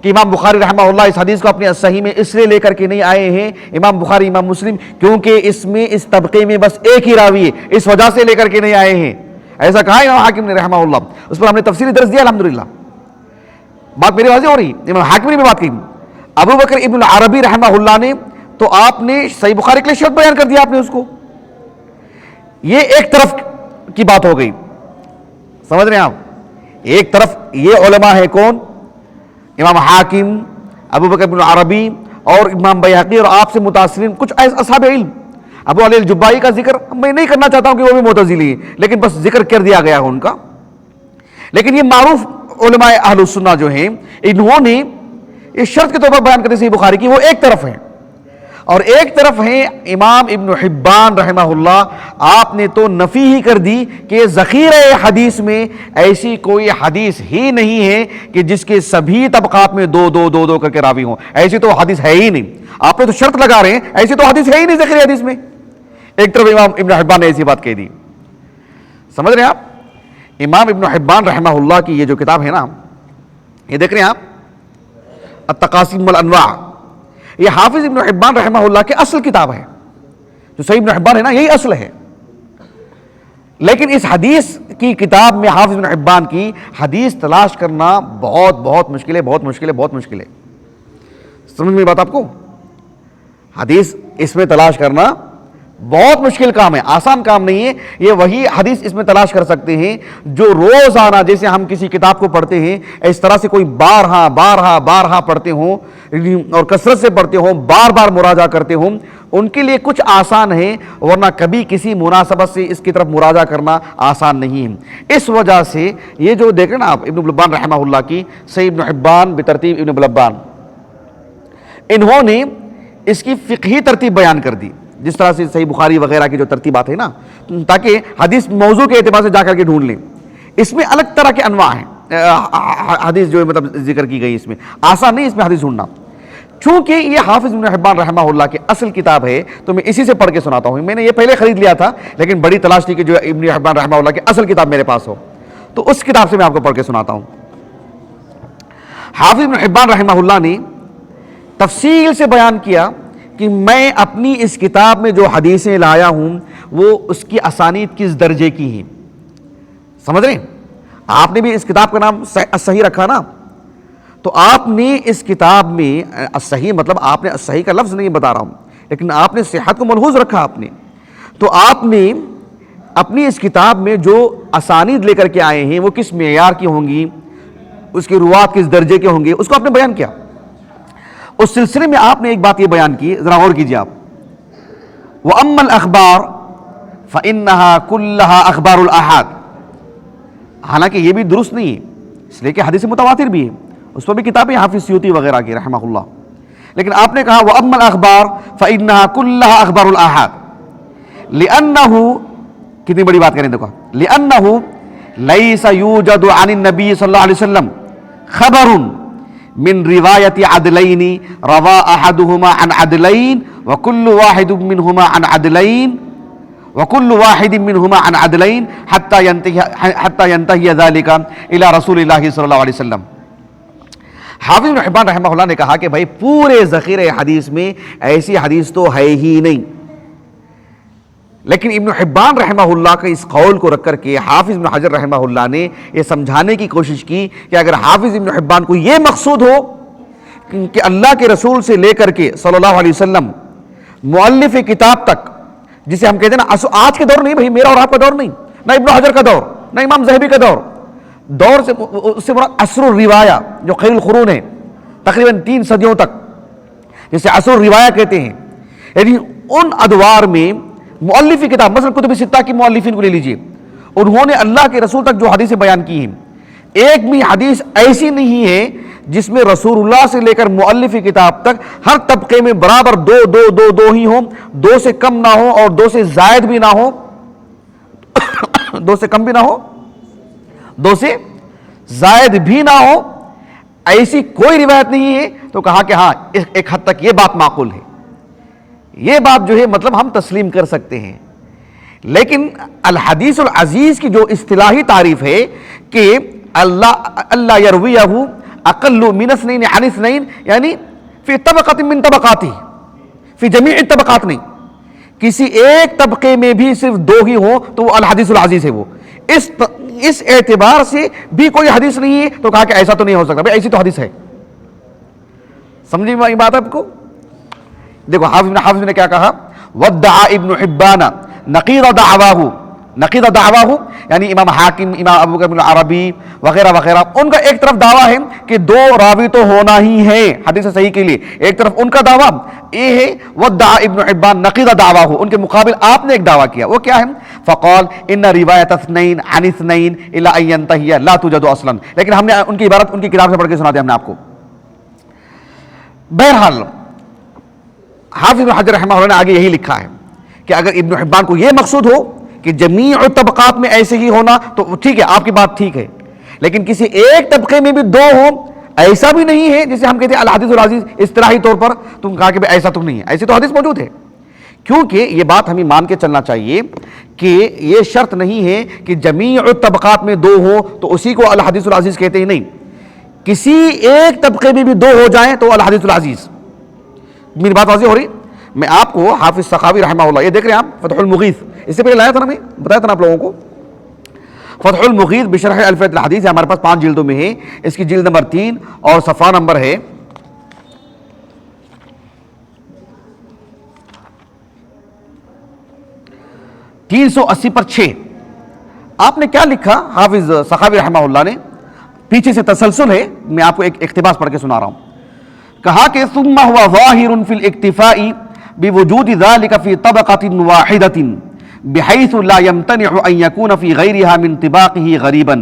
کہ امام بخاری رحمہ اللہ اس حدیث کو اپنے صحیح میں اس لیے لے کر کے نہیں آئے ہیں امام بخاری امام مسلم، کیونکہ اس میں اس طبقے میں بس ایک ہی راوی ہے، اس وجہ سے لے کر کے نہیں آئے ہیں. ایسا کہا امام حاکم نے رحمہ اللہ، اس پر ہم نے تفصیلی درس دیا الحمدللہ. بات میری واضح ہو رہی ہے. امام حاکم نے بھی بات کی. ابو بکر ابن العربی رحمہ اللہ نے تو آپ نے صحیح بخاری کے لیے شرط بیان کر دیا آپ نے اس کو. یہ ایک طرف کی بات ہو گئی، سمجھ رہے ہیں آپ؟ ایک طرف یہ علماء ہیں کون؟ امام حاکم، ابو بکر ابن العربی اور امام بیہقی اور آپ سے متاثرین کچھ اصحاب علم. ابو علی الجبائی کا ذکر میں نہیں کرنا چاہتا ہوں کہ وہ بھی معتزلی ہیں، لیکن بس ذکر کر دیا گیا ہے ان کا. لیکن یہ معروف علماء اہل السنہ جو ہیں انہوں نے اس شرط کے طور پر بیان کرتے صحیح بخاری کی، وہ ایک طرف ہیں، اور ایک طرف ہیں امام ابن حبان رحمہ اللہ، آپ نے تو نفی ہی کر دی کہ ذخیرہ حدیث میں ایسی کوئی حدیث ہی نہیں ہے کہ جس کے سبھی طبقات میں دو دو دو دو کر کے راوی ہوں، ایسی تو حدیث ہے ہی نہیں. آپ نے تو شرط لگا رہے ہیں، ایسی تو حدیث ہے ہی نہیں ذخیرہ حدیث میں. ایک طرف امام ابن حبان نے ایسی بات کہہ دی. سمجھ رہے ہیں آپ؟ امام ابن حبان رحمہ اللہ کی یہ جو کتاب ہے نا، یہ دیکھ رہے ہیں آپ، التقاسیم والانواع، یہ حافظ ابن حبان رحمہ اللہ کی اصل کتاب ہے. جو صحیح ابن حبان ہے نا، یہی اصل ہے. لیکن اس حدیث کی کتاب میں حافظ ابن حبان کی حدیث تلاش کرنا بہت بہت مشکل ہے، بہت مشکل ہے، بہت مشکل ہے. سمجھ میں بات آپ کو؟ حدیث اس میں تلاش کرنا بہت مشکل کام ہے، آسان کام نہیں ہے. یہ وہی حدیث اس میں تلاش کر سکتے ہیں جو روزانہ جیسے ہم کسی کتاب کو پڑھتے ہیں اس طرح سے کوئی بارہا بارہا بارہا پڑھتے ہوں اور کثرت سے پڑھتے ہوں، بار بار مراجعہ کرتے ہوں. ان کے لیے کچھ آسان ہے، ورنہ کبھی کسی مناسبت سے اس کی طرف مراجعہ کرنا آسان نہیں ہے. اس وجہ سے یہ جو دیکھ رہے نا آپ، ابن بلبان رحمہ اللہ کی صحیح ابن حبان بترتیب ابن بلبان، انہوں نے اس کی فقہی ترتیب بیان کر دی، جس طرح سے صحیح بخاری وغیرہ کی جو ترتیبات ہیں نا، تاکہ حدیث موضوع کے اعتبار سے جا کر کے ڈھونڈ لیں. اس میں الگ طرح کے انواع ہیں حدیث جو مطلب ذکر کی گئی، اس میں آسان نہیں اس میں حدیث ڈھونڈنا. چونکہ یہ حافظ ابن حبان رحمہ اللہ کی اصل کتاب ہے تو میں اسی سے پڑھ کے سناتا ہوں. میں نے یہ پہلے خرید لیا تھا لیکن بڑی تلاش تھی کہ جو ابن حبان رحمہ اللہ کی اصل کتاب میرے پاس ہو، تو اس کتاب سے میں آپ کو پڑھ کے سناتا ہوں. حافظ ابن حبان رحمہ اللہ نے تفصیل سے بیان کیا کہ میں اپنی اس کتاب میں جو حدیثیں لایا ہوں وہ اس کی اسانید کس درجے کی ہیں. سمجھ رہے ہیں؟ آپ نے بھی اس کتاب کا نام صحیح رکھا نا، تو آپ نے اس کتاب میں صحیح مطلب آپ نے صحیح کا لفظ نہیں بتا رہا ہوں، لیکن آپ نے صحت کو ملحوظ رکھا. آپ نے تو آپ نے اپنی اس کتاب میں جو اسانید لے کر کے آئے ہیں وہ کس معیار کی ہوں گی، اس کے روات کس درجے کے ہوں گے، اس کو آپ نے بیان کیا. اس سلسلے میں آپ نے ایک بات یہ بیان کی، ذرا غور کیجیے آپ. وَأَمَّا الْأَخْبَارُ فَإِنَّهَا كُلَّهَا أَخْبَارُ الْآحَادِ. حالانکہ یہ بھی درست نہیں ہے، اس لیے کہ حدیث متواتر بھی ہے، اس پر بھی کتابیں حافظ سیوطی وغیرہ کی رحمہ اللہ. لیکن آپ نے کہا وَأَمَّا الْأَخْبَارُ فَإِنَّهَا كُلَّهَا أَخْبَارُ الْآحَادِ لِأَنَّهُ، کتنی بڑی بات کریں دیکھو، لِأَنَّهُ لَيْسَ يُوجَدُ عَنِ النَّبِيِّ صلی اللہ علیہ وسلم خبر من روایت عدلین روا احدهما عن عدلین وكل واحد منهما عن عدلین وكل واحد منهما عن عدلین حتى ينتهي ذلك الى رسول اللہ صلی اللہ علیہ وسلم. حافظ ابن حبان رحمہ اللہ نے کہا کہ بھائی پورے ذخیرہ حدیث میں ایسی حدیث تو ہے ہی نہیں. لیکن ابن حبان رحمہ اللہ کا اس قول کو رکھ کر کے حافظ ابن حجر رحمہ اللہ نے یہ سمجھانے کی کوشش کی کہ اگر حافظ ابن حبان کو یہ مقصود ہو کہ اللہ کے رسول سے لے کر کے صلی اللہ علیہ وسلم مؤلف کتاب تک، جسے ہم کہتے ہیں نا آج کے دور نہیں بھائی، میرا اور آپ کا دور نہیں، نہ ابن حجر کا دور، نہ امام ذہبی کا دور سے اس سے مراد عصر الروایہ جو خیر القرون ہے، تقریباً 3 صدیوں تک، جسے عصر الروایہ کہتے ہیں. یعنی ان ادوار میں مؤلفی کتاب، مثلا کتب ستہ کی مؤلفین کو لے لیجئے، انہوں نے اللہ کے رسول تک جو حدیثیں بیان کی ہیں، ایک بھی حدیث ایسی نہیں ہے جس میں رسول اللہ سے لے کر مؤلفی کتاب تک ہر طبقے میں برابر دو ہی ہوں، 2 سے کم نہ ہو اور 2 سے زائد بھی نہ ہو، 2 سے کم بھی نہ ہو، 2 سے زائد بھی نہ ہو، ایسی کوئی روایت نہیں ہے. تو کہا کہ ہاں ایک حد تک یہ بات معقول ہے، یہ بات جو ہے مطلب ہم تسلیم کر سکتے ہیں. لیکن الحدیث العزیز کی جو اصطلاحی تعریف ہے کہ اللہ یرویہ اقل من اثنین عن اثنین، یعنی فی طبقۃ من طبقاتہ، فی جمیع الطبقات نہیں، کسی ایک طبقے میں بھی صرف 2 ہی ہوں تو وہ الحدیث العزیز ہے. وہ اس اعتبار سے بھی کوئی حدیث نہیں ہے. تو کہا کہ ایسا تو نہیں ہو سکتا، بھائی ایسی تو حدیث ہے. سمجھی یہ بات آپ کو؟ دیکھو حافظ نے کیا کہا، وَدَّعَ ابن حبان نقیض دعواہ، یعنی امام حاکم، امام ابو بکر بن عربی وغیرہ وغیرہ، ان کا ایک طرف دعویٰ ہے کہ 2 راوی تو ہونا ہی ہے حدیث صحیح کے لیے، ایک طرف ان کا دعویٰ یہ ہے وَدَّعَ ابن حبان نقیض دعواہ، ان کے مقابل آپ نے ایک دعویٰ کیا، وہ کیا ہے، فقال ان روایت اثنین عن اثنین الی ان ینتہی لا توجد اصلا. لیکن ہم نے ان کی عبارت ان کی کتاب سے پڑھ کے سنا دیا ہم نے آپ کو. بہرحال حافظ ابن حجر رحمہ اللہ نے آگے یہی لکھا ہے کہ اگر ابن حبان کو یہ مقصود ہو کہ جمیع طبقات میں ایسے ہی ہونا تو ٹھیک ہے، آپ کی بات ٹھیک ہے، لیکن کسی ایک طبقے میں بھی دو ہوں ایسا بھی نہیں ہے جسے ہم کہتے ہیں الحدیث العزیز اصطلاحی طور پر. تم کہا کہ ایسا تو نہیں ہے، ایسی تو حدیث موجود ہے. کیونکہ یہ بات ہمیں مان کے چلنا چاہیے کہ یہ شرط نہیں ہے کہ جمیع طبقات میں دو ہو تو اسی کو الحدیث العزیز کہتے ہیں. نہیں، کسی ایک طبقے میں بھی دو ہو جائیں تو الحدیث العزیز. میری بات واضح ہو رہی؟ میں آپ کو حافظ سخاوی رحمہ اللہ، یہ دیکھ رہے ہیں آپ فتح المغیث، اس سے پہلے لایا تھا نا، میں بتایا تھا نا آپ لوگوں کو. فتح المغیث بشرح الفیۃ الحدیث ہے، ہمارے پاس 5 جلدوں میں ہے. اس کی جلد نمبر 3 اور صفحہ نمبر ہے 380 پر 6. آپ نے کیا لکھا حافظ سخاوی رحمہ اللہ نے؟ پیچھے سے تسلسل ہے، میں آپ کو ایک اقتباس پڑھ کے سنا رہا ہوں. کہا کہ ثم هو ظاہر فی الاکتفاء بوجود ذلك في طبقة واحدة بحيث لا يمتنع ان يكون في غيرها من طباقه غريبا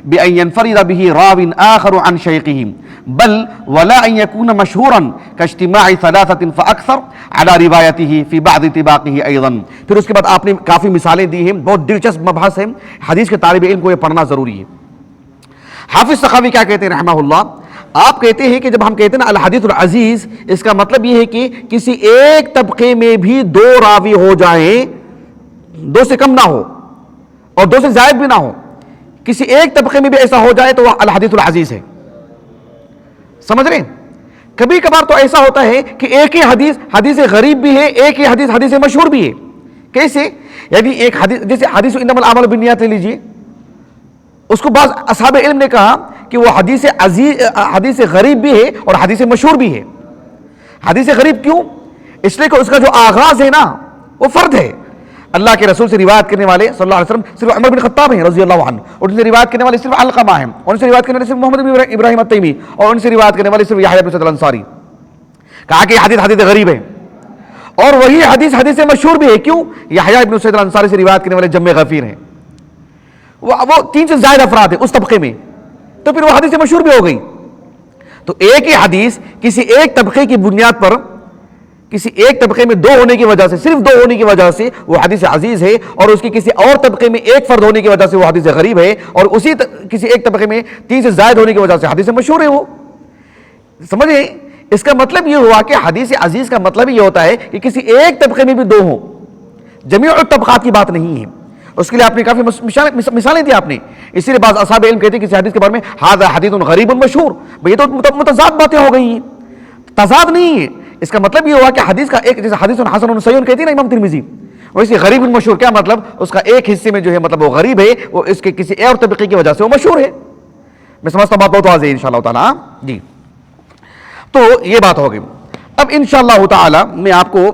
بأن ينفرد به راو آخر عن شيخه بل ولا ان يكون مشهورا كاجتماع 3 فاكثر على روايته في بعض طباقه ايضا. پھر اس کے بعد آپ نے کافی مثالیں دی ہیں، بہت دلچسپ مبحث ہے، حدیث کے طالب علم کو یہ پڑھنا ضروری ہے. حافظ سخاوی کیا کہتے ہیں رحمہ اللہ؟ آپ کہتے ہیں کہ جب ہم کہتے ہیں نا الحدیث العزیز، اس کا مطلب یہ ہے کہ کسی ایک طبقے میں بھی 2 راوی ہو جائیں، 2 سے کم نہ ہو اور 2 سے زائد بھی نہ ہو، کسی ایک طبقے میں بھی ایسا ہو جائے تو وہ الحدیث العزیز ہے. سمجھ رہے ہیں؟ کبھی کبھار تو ایسا ہوتا ہے کہ ایک ہی حدیث حدیث غریب بھی ہے، ایک ہی حدیث حدیث مشہور بھی ہے. کیسے؟ یعنی ایک حدیث، جیسے حدیث انما الاعمال بالنیات لے لیجیے، اس کو بعض اصحاب علم نے کہا کہ وہ حدیث غریب بھی ہے اور حدیث مشہور بھی ہے. حدیث غریب کیوں؟ اس لیے کہ اس کا جو آغاز ہے نا وہ فرد ہے. اللہ کے رسول سے روایت کرنے والے صلی اللہ علیہ وسلم صرف عمر بن خطاب ہیں رضی اللہ عنہ، اور ان سے روایت کرنے والے صرف علقمہ ہیں، اور ان سے روایت کرنے والے صرف محمد بن ابراہیم التیمی، اور ان سے روایت کرنے والے صرف یحییٰ بن سعید الانصاری. کہا کہ حدیث غریب ہے، اور وہی حدیث مشہور بھی ہے. کیوں؟ یحییٰ بن سعید الانصاری سے روایت کرنے والے جم غفیر ہیں، وہ 3 سے زائد افراد ہیں اس طبقے میں، تو پھر وہ حدیث مشہور بھی ہو گئی. تو ایک ہی حدیث کسی ایک طبقے کی بنیاد پر، کسی ایک طبقے میں 2 ہونے کی وجہ سے، صرف 2 ہونے کی وجہ سے وہ حدیث عزیز ہے، اور اس کی کسی اور طبقے میں 1 فرد ہونے کی وجہ سے وہ حدیث غریب ہے، اور اسی کسی ایک طبقے میں 3 سے زائد ہونے کی وجہ سے حدیث مشہور ہے. وہ سمجھیں؟ اس کا مطلب یہ ہوا کہ حدیث عزیز کا مطلب یہ ہوتا ہے کہ کسی ایک طبقے میں بھی 2 ہوں، جمیع الطبقات کی بات نہیں ہے. اس کے لیے آپ نے کافی مثالیں دی آپ نے. اسی لیے بعض اصحاب علم کہتے ہیں کسی حدیث کے بارے میں ھذا حدیث غریب مشہور، یہ تو متضاد باتیں ہو گئی ہیں، تضاد نہیں ہے. اس کا مطلب یہ ہوا کہ حدیث کا ایک، جیسے حدیث حسن صحیح کہتی ہے نا امام ترمذی، ویسے غریب مشہور کیا مطلب؟ اس کا ایک حصے میں جو ہے مطلب وہ غریب ہے، وہ اس کے کسی اور طبقے کی وجہ سے وہ مشہور ہے. میں سمجھتا ہوں بات بہت واضح ہے انشاءاللہ تعالیٰ. جی، تو یہ بات ہو گئی. اب انشاءاللہ تعالیٰ میں آپ کو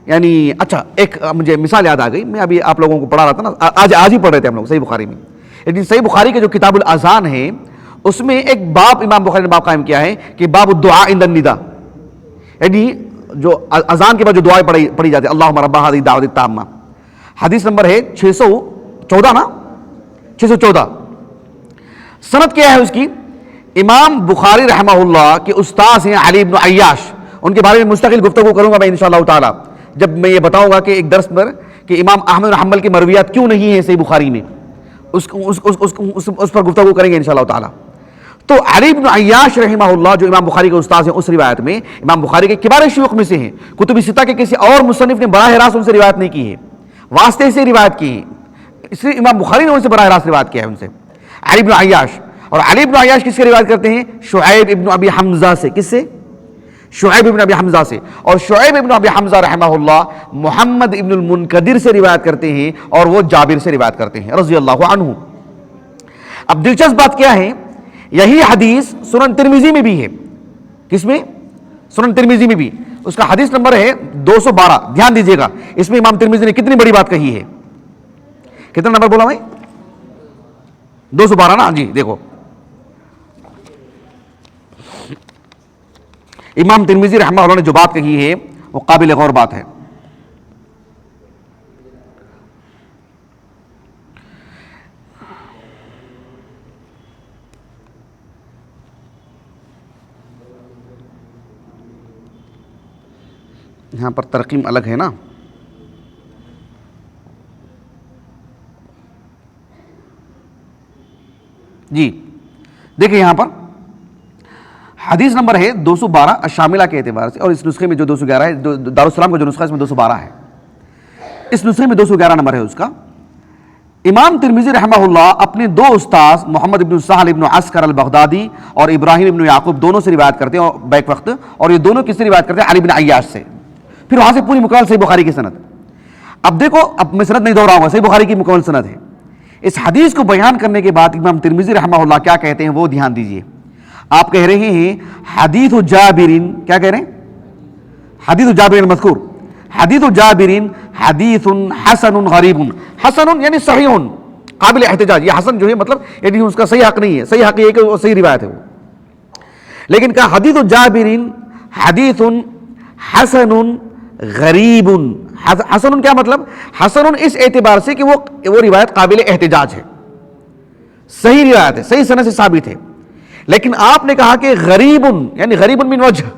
یعنی اچھا ایک مجھے مثال یاد آ گئی. میں ابھی آپ لوگوں کو پڑھا رہا تھا نا، آج ہی پڑھ رہے تھے ہم لوگ صحیح بخاری میں. لیکن صحیح بخاری کے جو کتاب الاذان ہے اس میں ایک باب امام بخاری نے باب قائم کیا ہے کہ باب الدعاء عند النداء، یعنی جو اذان کے بعد جو دعائیں پڑھی جاتی ہے، اللہم رب ہذہ الدعوۃ التامہ. حدیث نمبر ہے 614 نا، 614. سند کیا ہے اس کی؟ امام بخاری رحمہ اللہ کے استاذ ہیں علی بن عیاش. ان کے بارے میں مستقل گفتگو کروں گا میں انشاءاللہ تعالی، جب میں یہ بتاؤں گا کہ ایک درس پر کہ امام احمد بن حنبل کی مرویات کیوں نہیں ہیں صحیح بخاری میں، اس پر گفتگو کریں گے انشاءاللہ تعالی. تو علی بن عیاش رحمہ اللہ جو امام بخاری کے استاذ ہیں، اس روایت میں امام بخاری کے کبار شیوخ میں سے ہیں. کتب ستہ کے کسی اور مصنف نے براہ راست ان سے روایت نہیں کی ہے، واسطے سے روایت کی ہے، اس لیے امام بخاری نے ان سے براہ راست روایت کیا ہے ان سے، علی بن عیاش. اور علی بن عیاش کس سے روایت کرتے ہیں؟ شعیب ابن ابی حمزہ سے. کس سے؟ شعیب ابن ابی حمزہ سے. اور شعیب ابن ابی حمزہ رحمہ اللہ محمد ابن المنکدر سے روایت کرتے ہیں، اور وہ جابر سے روایت کرتے ہیں رضی اللہ عنہ. اب دلچسپ بات کیا ہے، یہی حدیث سنن ترمذی میں بھی ہے. کس میں؟ سنن ترمذی میں بھی. اس کا حدیث نمبر ہے 212. دھیان دیجئے گا، اس میں امام ترمذی نے کتنی بڑی بات کہی ہے. کتنا نمبر بولا میں؟ 212 نا. جی دیکھو، امام ترمذی رحمہ اللہ نے جو بات کہی ہے وہ قابل غور بات ہے. یہاں پر ترقیم الگ ہے نا. جی دیکھیں یہاں پر حدیث نمبر ہے 212 الشاملہ کے اعتبار سے, اور اس نسخے میں جو 211 ہے, دارالسلام کا جو نسخہ ہے اس میں 212 ہے, اس نسخے میں 211 نمبر ہے اس کا. امام ترمذی رحمہ اللہ اپنے دو استاذ محمد ابن سہل ابن عسکر البغدادی اور ابراہیم ابن یعقوب دونوں سے روایت کرتے ہیں بیک وقت, اور یہ دونوں کس سے روایت کرتے ہیں؟ علی بن عیاش سے. پھر وہاں سے پوری مکمل صحیح بخاری کی سند. اب دیکھو, اب میں سند نہیں دہراؤں گا, صحیح بخاری کی مکمل سند ہے. اس حدیث کو بیان کرنے کے بعد امام ترمذی رحمہ اللہ کیا کہتے ہیں وہ دھیان دیجئے. آپ کہہ رہے ہیں حدیث جابرین, کیا کہہ رہے ہیں؟ حدیث جابرین مذکور, حدیث جابرین حدیث حسن غریب. حسن یعنی صحیح قابل احتجاج. یہ حسن جو ہے مطلب یعنی اس کا صحیح حق نہیں ہے, صحیح حق یہ ہے کہ وہ صحیح روایت ہے وہ. لیکن کہا حدیث جابرین حدیث حسن غریب. حسن کیا مطلب؟ حسن اس اعتبار سے کہ وہ روایت قابل احتجاج ہے, صحیح روایت ہے, صحیح سند سے ثابت ہے. لیکن آپ نے کہا کہ غریب یعنی غریب من وجہ,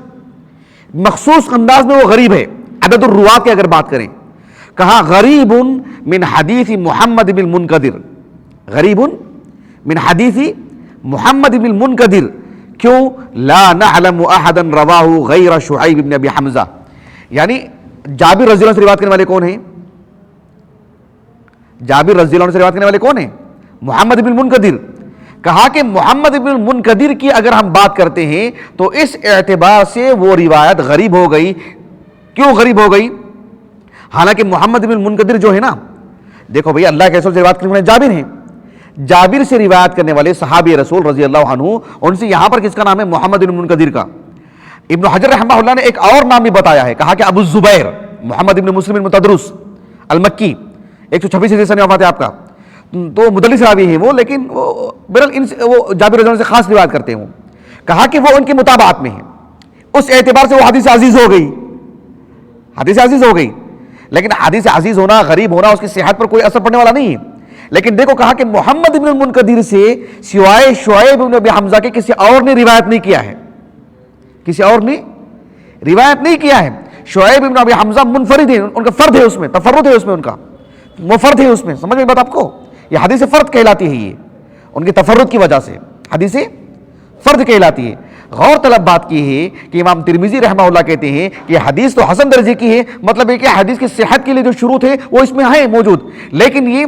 مخصوص انداز میں وہ غریب ہے. عدد الروات کی اگر بات کریں, کہا غریب من حدیث محمد بن المنکدر, غریب من حدیث محمد بن المنکدر. کیوں؟ لا نعلم احدا رواہ غیر شعیب بن ابی حمزہ. یعنی جابر رضی اللہ عنہ سے روایت کرنے والے کون ہیں؟ جابر رضی اللہ عنہ سے روایت کرنے والے کون ہیں؟ محمد بن المنکدر. کہا کہ محمد بن المنکدر کی اگر ہم بات کرتے ہیں تو اس اعتبار سے وہ روایت غریب ہو گئی. کیوں غریب ہو گئی؟ حالانکہ محمد بن المنکدر جو ہے نا, دیکھو بھئی اللہ کے رسول سے روایت کرنے والے جابر ہیں. جابر سے روایت کرنے والے صحابی رسول رضی اللہ عنہ, ان سے یہاں پر کس کا نام ہے؟ محمد بن المنکدر کا. ابن حجر رحمہ اللہ نے ایک اور نام بھی بتایا ہے, کہا کہ ابو الزبیر محمد بن مسلم بن تدرس المکی, 126 ہجری سن وفات ہے آپ کا. تو مدلس راوی ہیں وہ, لیکن وہ بہرحال وہ جابر رضی اللہ عنہ سے خاص روایت کرتے ہیں. کہا کہ وہ ان کی متابعت میں ہیں, اس اعتبار سے وہ حدیث عزیز ہو گئی, حدیث عزیز ہو گئی. لیکن حدیث عزیز ہونا, غریب ہونا, اس کی صحت پر کوئی اثر پڑنے والا نہیں ہے. لیکن دیکھو کہا کہ محمد بن المنکدر سے سوائے شعیب بن ابی حمزہ کے کسی اور نے روایت نہیں کیا ہے, کسی اور نے روایت نہیں کیا ہے. شعیب بن ابی حمزہ منفرد ہیں, ان کا فرد ہے اس میں, تفرد ہے اس میں, ان کا وہ فرد ہے اس میں. سمجھ میں بات آپ کو؟ یہ حدیث فرد کہلاتی ہے, یہ ان کی تفرد کی وجہ سے حدیث فرد کہلاتی ہے. غور طلب بات کی ہے کہ امام ترمذی رحمہ اللہ کہتے ہیں کہ حدیث تو حسن درجے کی ہے, مطلب ہے کہ حدیث کی صحت کے لیے جو شروط ہے وہ اس میں ہے موجود. لیکن یہ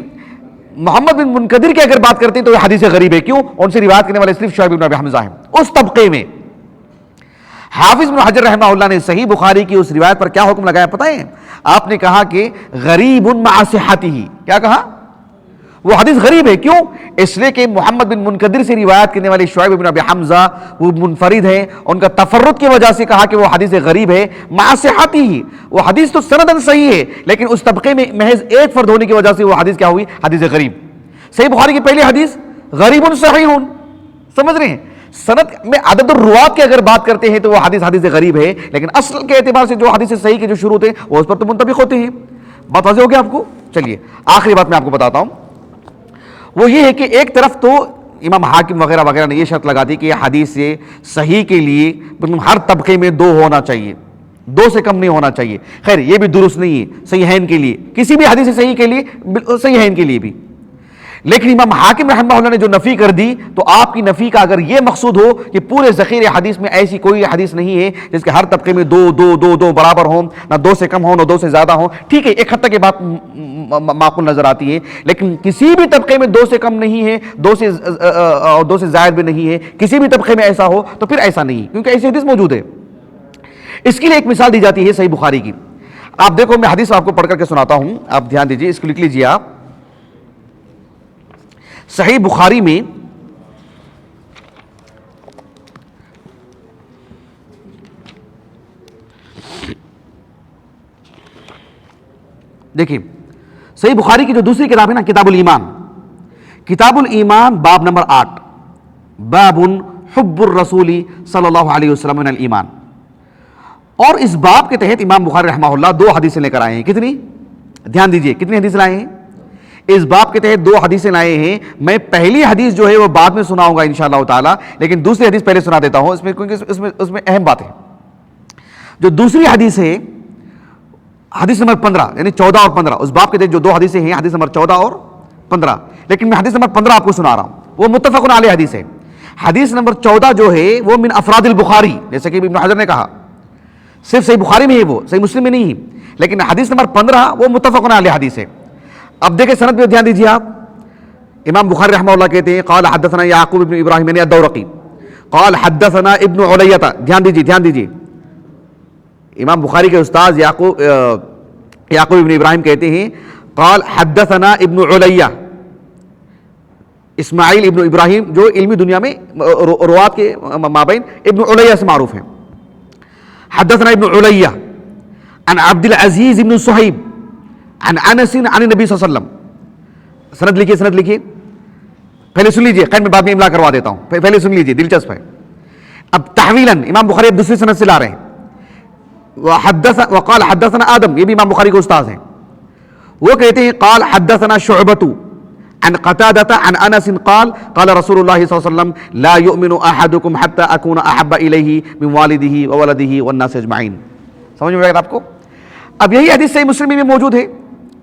محمد بن منکدر کی اگر بات کرتے ہیں تو یہ حدیث غریب ہے. کیوں؟ ان سے روایت کرنے والے صرف شعیب بن ابی حمزہ ہیں. اس طبقے میں حافظ بن حجر رحمہ اللہ نے صحیح بخاری کی اس روایت پر کیا حکم لگایا پتہ ہے؟ آپ نے کہا کہ غریب مع صحتہ. کیا کہا؟ وہ حدیث غریب ہے. کیوں؟ اس لیے کہ محمد بن منکدر سے روایت کرنے والے شعیب بن ابی حمزہ وہ منفرد ہیں, ان کا تفرد کی وجہ سے کہا کہ وہ حدیث غریب ہے. مع صحتہ, وہ حدیث تو سندن صحیح ہے, لیکن اس طبقے میں محض ایک فرد ہونے کی وجہ سے وہ حدیث کیا ہوئی؟ حدیث غریب. صحیح بخاری کی پہلی حدیث غریب صحیح, سمجھ رہے ہیں؟ سند میں عدد الروات کی اگر بات کرتے ہیں تو وہ حدیث غریب ہے, لیکن اصل کے اعتبار سے جو حدیث صحیح کے جو شروط ہیں وہ اس پر تو منطبق ہوتے ہیں. بات واضح ہو گیا آپ کو؟ چلیے آخری بات میں آپ کو بتاتا ہوں, وہ یہ ہے کہ ایک طرف تو امام حاکم وغیرہ وغیرہ نے یہ شرط لگا دی کہ یہ حدیث سے صحیح کے لیے ہر طبقے میں 2 ہونا چاہیے, 2 سے کم نہیں ہونا چاہیے. خیر یہ بھی درست نہیں ہے صحیحین کے لیے, کسی بھی حدیث صحیح کے لیے, صحیحین کے لیے بھی. لیکن امام حاکم رحمہ اللہ نے جو نفی کر دی, تو آپ کی نفی کا اگر یہ مقصود ہو کہ پورے ذخیرے حدیث میں ایسی کوئی حدیث نہیں ہے جس کے ہر طبقے میں 2 برابر ہوں, نہ 2 سے کم ہوں نہ 2 سے زیادہ ہوں, ٹھیک ہے ایک حد تک یہ بات معقول نظر آتی ہے. لیکن کسی بھی طبقے میں 2 سے کم نہیں ہے, 2 سے زائد بھی نہیں ہے, کسی بھی طبقے میں ایسا ہو تو پھر ایسا نہیں, کیونکہ ایسی حدیث موجود ہے. اس کے لیے ایک مثال دی جاتی ہے صحیح بخاری کی. آپ دیکھو میں حدیث آپ کو پڑھ کر کے سناتا ہوں, آپ دھیان دیجیے, اس کو لکھ لیجیے آپ. صحیح بخاری میں دیکھیں, صحیح بخاری کی جو دوسری کتاب ہے نا, کتاب الایمان, کتاب الایمان باب نمبر 8, باب حب الرسول صلی اللہ علیہ وسلم من الایمان. اور اس باب کے تحت امام بخاری رحمہ اللہ 2 حدیثیں لے کر آئے ہیں. کتنی؟ دھیان دیجئے, کتنی حدیث لائے ہیں اس باب کے تحت؟ 2 حدیثیں لائے ہیں. میں پہلی حدیث جو ہے وہ بعد میں سناؤں گا انشاءاللہ تعالی, لیکن دوسری حدیث پہلے سنا دیتا ہوں اس میں, کیونکہ اس میں اہم بات ہے. جو دوسری حدیث ہے حدیث نمبر 15 یعنی 14 اور 15 اس باب کے جو دو حدیثیں ہیں حدیث نمبر 14 اور 15. لیکن میں حدیث نمبر 15 آپ کو سنا رہا ہوں, وہ متفق علیہ حدیث ہے. حدیث نمبر 14 جو ہے وہ من افراد البخاری, جیسے کہ ابن حجر نے کہا صرف صحیح بخاری میں ہے, وہ صحیح مسلم میں نہیں ہے. لیکن حدیث نمبر 15 وہ متفق علیہ حدیث ہے. اب دیکھیں سند پہ دھیان دیجیے آپ. امام بخاری رحمہ اللہ کہتے ہیں قال حدثنا یعقوب ابن ابراہیم یعنی الدورقی قال حدثنا ابن علیہ. دھیان دیجیے امام بخاری کے استاذ یعقوب ابن ابراہیم کہتے ہیں قال حدثنا ابن علیہ, اسماعیل ابن ابراہیم جو علمی دنیا میں روات کے مابین ابن علیہ سے معروف ہیں. حدثنا ابن علیہ عن عبد العزیز ابن صہیب عن انس عن النبی صلی اللہ علیہ وسلم. سند لکھیے پہلے سن لیجیے, خیر میں بعد میں املا کروا دیتا ہوں, پہلے سن لیجیے دلچسپ ہے. اب تحویلاً امام بخاری اب دوسری سند سے لا رہے ہیں. وقال حدثنا آدم, یہ بھی امام بخاری کے استاذ ہیں, وہ کہتے ہیں قال حدثنا شعبۃ عن قتادة عن انس قال قال رسول اللہ صلی اللہ علیہ وسلم لا يؤمن احدكم حتى اكون احب الیہ من والدہ وولدہ والناس اجمعین. سمجھ میں آ گیا آپ کو؟ اب یہی حدیث صحیح مسلم میں موجود ہے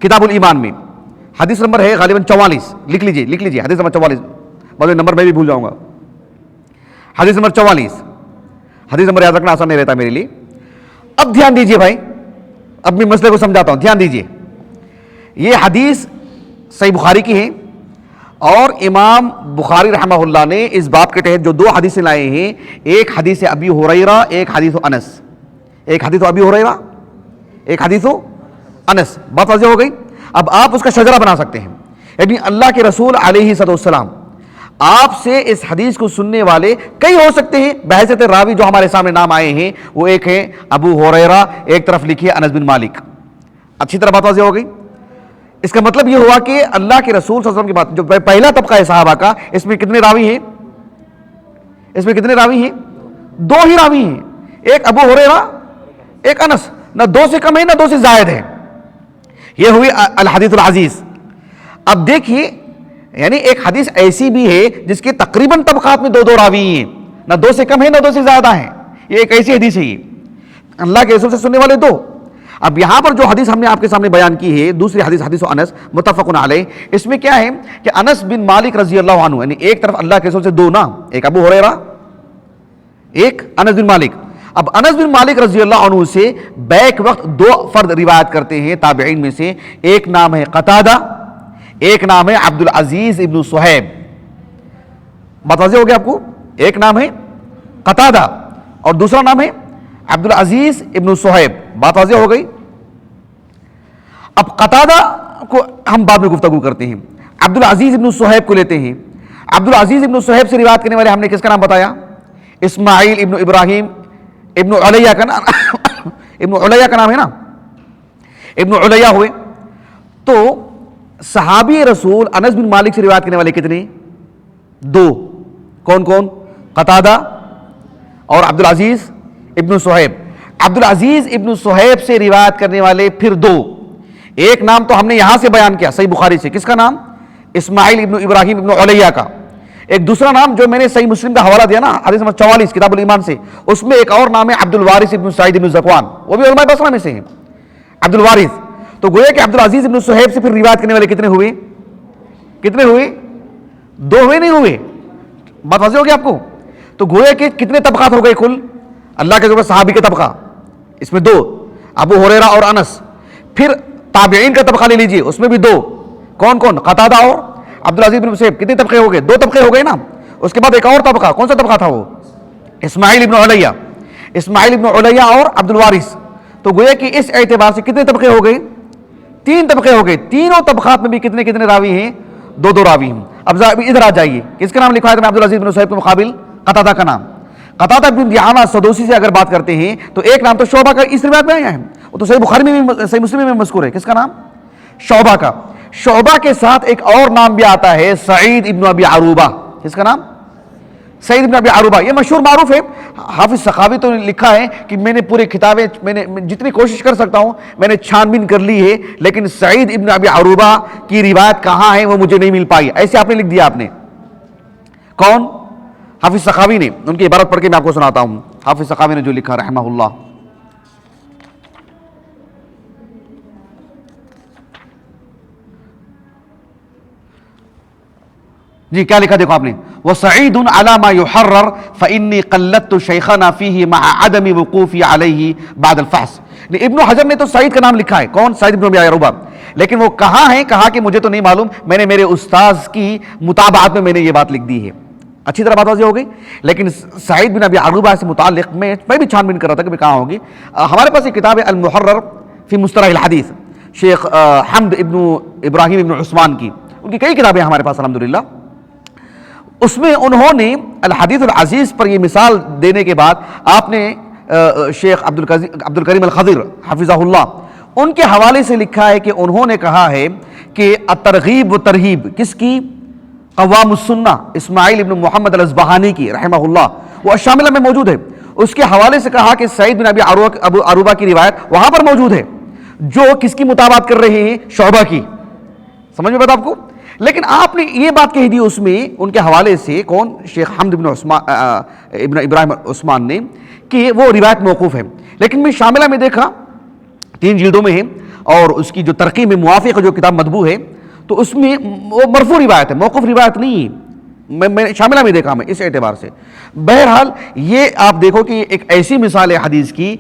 کتاب الایمان میں. حدیث نمبر ہے غالباً 44, لکھ لیجیے حدیث نمبر 44, بعد نمبر میں بھی بھول جاؤں گا. حدیث نمبر 44, حدیث نمبر یاد رکھنا آسان نہیں رہتا میرے لیے. اب دھیان دیجیے بھائی, اب میں مسئلے کو سمجھاتا ہوں, دھیان دیجیے. یہ حدیث صحیح بخاری کی ہے اور امام بخاری رحمہ اللہ نے اس باب کے تحت جو دو حدیثیں لائے ہیں, ایک حدیث ابی ہریرہ, ایک حدیث انس. ایک حدیث ابی ہریرہ, ایک حدیث انس. بات واضح ہو گئی. اب آپ اس کا شجرہ بنا سکتے ہیں, یعنی اللہ کے رسول علیہ السلام آپ سے اس حدیث کو سننے والے کئی ہو سکتے ہیں. بحیثیت راوی جو ہمارے سامنے نام آئے ہیں وہ ایک ہے ابو ہریرہ, ایک طرف لکھیے انس بن مالک. اچھی طرح بات واضح ہو گئی. اس کا مطلب یہ ہوا کہ اللہ کے رسول صلی اللہ علیہ وسلم کی بات جو پہلا طبقہ ہے صحابہ کا, اس میں کتنے راوی ہیں؟ دو ہی راوی ہیں, ایک ابو ہریرہ ایک انس. نہ دو سے کم ہے نہ دو سے زائد ہے. یہ ہوئی الحدیث العزیز. اب دیکھیے یعنی ایک حدیث ایسی بھی ہے جس کے تقریباً طبقات میں دو راوی ہیں, نہ دو سے کم ہے نہ دو سے زیادہ ہیں. یہ ایک ایسی حدیث ہے, یہ اللہ کے رسول سے سننے والے دو. اب یہاں پر جو حدیث ہم نے آپ کے سامنے بیان کی ہے دوسری حدیث, حدیث انس متفق علیہ, اس میں کیا ہے کہ انس بن مالک رضی اللہ عنہ, یعنی ایک طرف اللہ کے رسول سے دو نام, ایک ابو ہریرہ ایک انس بن مالک. اب انس بن مالک رضی اللہ عنہ سے بیک وقت دو فرد روایت کرتے ہیں تابعین میں سے, ایک نام ہے قتادہ, ایک نام ہے عبد العزیز ابن صہیب. بات واضح ہو گیا آپ کو؟ ایک نام ہے قتادہ اور دوسرا نام ہے عبد العزیز ابن صہیب. بات واضح ہو گئی. اب قتادہ کو ہم بعد میں گفتگو کرتے ہیں, عبد العزیز ابن صہیب کو لیتے ہیں. عبد العزیز ابن صہیب سے روایت کرنے والے ہم نے کس کا نام بتایا؟ اسماعیل ابن ابراہیم ابن علیہ کا نام ابن علیہ کا نام ہے نا, ابن علیہ ہوئے. تو صحابی رسول انس بن مالک سے روایت کرنے والے کتنے؟ دو. کون کون؟ قتادہ اور عبد العزیز ابن صہیب. عبد العزیز ابن صہیب سے روایت کرنے والے پھر دو. ایک نام تو ہم نے یہاں سے بیان کیا صحیح بخاری سے, کس کا نام؟ اسماعیل ابن ابراہیم ابن علیہ کا. ایک دوسرا نام جو میں نے صحیح مسلم کا حوالہ دیا نا حدیث نمبر 44 کتاب الایمان سے, اس میں ایک اور نام ہے عبد الوارث ابن سعید ابن زکوان, وہ بھی علماء بصرہ میں سے ہیں, عبد الوارث. تو گویا کہ عبد العزیز ابن صہیب سے پھر روایت کرنے والے کتنے ہوئے؟ دو ہوئے, نہیں ہوئے؟ بات واضح ہو گیا آپ کو؟ تو گویا کہ کتنے طبقات ہو گئے کل اللہ کے صحابی کے طبقہ؟ اس میں دو, ابو ہریرہ اور انس. پھر تابعین کا طبقہ لے لیجئے, اس میں بھی دو. کون کون؟ قتادہ اور عبد العزیز بن صہیب. کتنے طبقے ہو گئے؟ دو طبقے ہو گئے نا. اس کے بعد ایک اور طبقہ, کون سا طبقہ تھا وہ؟ اسماعیل ابن علیہ اور عبد الوارث. تو گویا کہ اس اعتبار سے کتنے طبقے ہو گئے؟ تین طبقے ہو گئے. تینوں طبقات میں بھی کتنے راوی ہیں؟ دو راوی ہیں. اب ادھر آ جائیے, کس کا نام لکھا ہے عبد العزیز بن صہیب کے مقابل؟ قتادہ کا نام. قتادہ بن دعامہ سدوسی سے اگر بات کرتے ہیں تو ایک نام تو شعبہ کا اس روایت میں آیا ہے, وہ تو صحیح بخاری میں بھی صحیح مسلم میں مذکور ہے. کس کا نام؟ شعبہ کا. شعبہ کے ساتھ ایک اور نام بھی آتا ہے سعید ابن ابی عروبہ. کس کا نام؟ سعید ابن ابی عروبہ. یہ مشہور معروف ہے. حافظ سخاوی تو نے لکھا ہے کہ میں نے پورے کتابیں میں نے جتنی کوشش کر سکتا ہوں میں نے چھان بین کر لی ہے, لیکن سعید ابن ابی عروبہ کی روایت کہاں ہے وہ مجھے نہیں مل پائی. ایسے آپ نے لکھ دیا. آپ نے کون؟ حافظ سخاوی نے. ان کی عبارت پڑھ کے میں آپ کو سناتا ہوں. حافظ سخاوی نے جو لکھا رحمہ اللہ, جی کیا لکھا دیکھو آپ نے، وَسَعِيدٌ عَلَى مَا يُحَرَّرْ فَإِنِّي قَلَّدْتُ شَيْخَنَا فِيهِ مَعَ عَدَمِ وُقُوفِي عَلَيْهِ بعد الفحص. ابن حجر نے تو سعید کا نام لکھا ہے، کون؟ سعید بن ابی عروبہ، لیکن وہ کہاں ہے؟ کہا کہ مجھے تو نہیں معلوم، میں نے میرے استاذ کی مطابعات میں نے یہ بات لکھ دی ہے. اچھی طرح بات واضح ہو گئی. لیکن سعید بن ابی عروبہ سے متعلق میں بھی چھان بین کر رہا تھا کہ کہاں ہوگی. ہمارے پاس ایک کتاب ہے المحرر فی مصطلح الحدیث، شیخ حمد ابن ابراہیم ابن عثمان کی، ان کی کئی کتابیں ہمارے پاس الحمدللہ. اس میں انہوں نے الحدیث العزیز پر یہ مثال دینے کے بعد آپ نے شیخ عبد الکریم الخضر حفظہ اللہ ان کے حوالے سے لکھا ہے کہ انہوں نے کہا ہے کہ الترغیب و ترہیب کس کی؟ قوام السنہ اسماعیل ابن محمد الاصبہانی کی رحمہ اللہ، وہ الشاملہ میں موجود ہے. اس کے حوالے سے کہا کہ سعید بن ابی عروبہ کی روایت وہاں پر موجود ہے جو کس کی مطابقت کر رہے ہیں؟ شعبہ کی. سمجھ میں بات آپ کو؟ لیکن آپ نے یہ بات کہہ دی اس میں ان کے حوالے سے، کون؟ شیخ حمد ابن ابراہیم عثمان نے، کہ وہ روایت موقوف ہے. لیکن میں شاملہ میں دیکھا 3 جلدوں میں ہے، اور اس کی جو ترقی میں موافق جو کتاب مطبوع ہے تو اس میں وہ مرفوع روایت ہے، موقوف روایت نہیں ہے. میں شاملہ میں دیکھا میں اس اعتبار سے. بہرحال یہ آپ دیکھو کہ ایک ایسی مثال ہے حدیث کی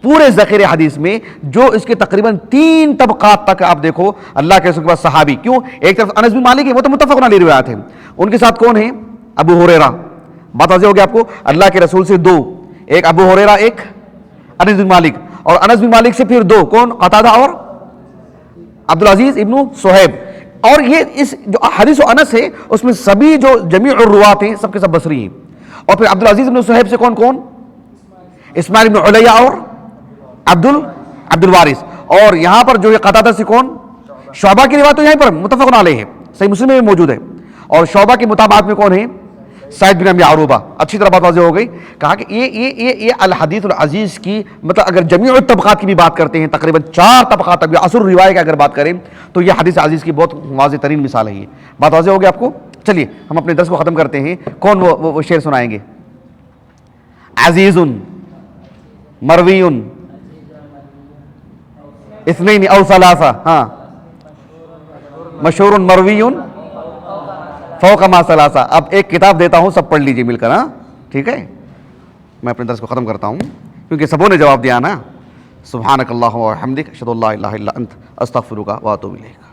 پورے ذخیرے حدیث میں جو اس کے تقریباً 3 طبقات تک آپ دیکھو اللہ کے رسول کے بعد صحابی. کیوں؟ ایک طرف انس بن مالک ہے، وہ تو متفق علیہ روایت ہے، ان کے ساتھ کون ہے؟ ابو ہریرہ. بات واضح ہو گیا آپ کو؟ اللہ کے رسول سے 2، ایک ابو ہریرہ، ایک انس بن مالک، اور انس بن مالک سے پھر 2، کون؟ قتادہ اور عبدالعزیز ابن صہیب. اور یہ اس جو حدیث و انس ہے اس میں سبھی جو جمیع الروات ہیں سب کے سب بصری ہیں. اور پھر عبدالعزیز ابن صہیب سے کون؟ اسماعیل بن علیہ اور عبد الوارث. اور یہاں پر جو یہ قتادہ سے کون؟ شعبہ کی روایت تو یہیں پر متفق علیہ ہے، صحیح مسلم میں موجود ہے. اور شعبہ کی مطابقت میں کون ہے؟ سعید بن ابی عروبہ. اچھی طرح بات واضح ہو گئی. کہا کہ یہ الحدیث العزیز کی مطلب اگر جمیع الطبقات کی بھی بات کرتے ہیں تقریباً 4 طبقات تک، اصل روایت کی اگر بات کریں تو یہ حدیث عزیز کی بہت واضح ترین مثال ہے. یہ بات واضح ہو گئی آپ کو؟ چلیے ہم اپنے درس کو ختم کرتے ہیں. کون وہ شعر سنائیں گے؟ عزیز مروی اثنین او ثلاثہ، ہاں مشہور مروی فوق ما ثلاثہ. اب ایک کتاب دیتا ہوں، سب پڑھ لیجئے مل کر، ہاں ٹھیک ہے؟ میں اپنے درس کو ختم کرتا ہوں کیونکہ سبوں نے جواب دیا نا. سبحانک اللہم و بحمدک اشہد ان لا الہ الا انت استغفرک و اتوب الیک.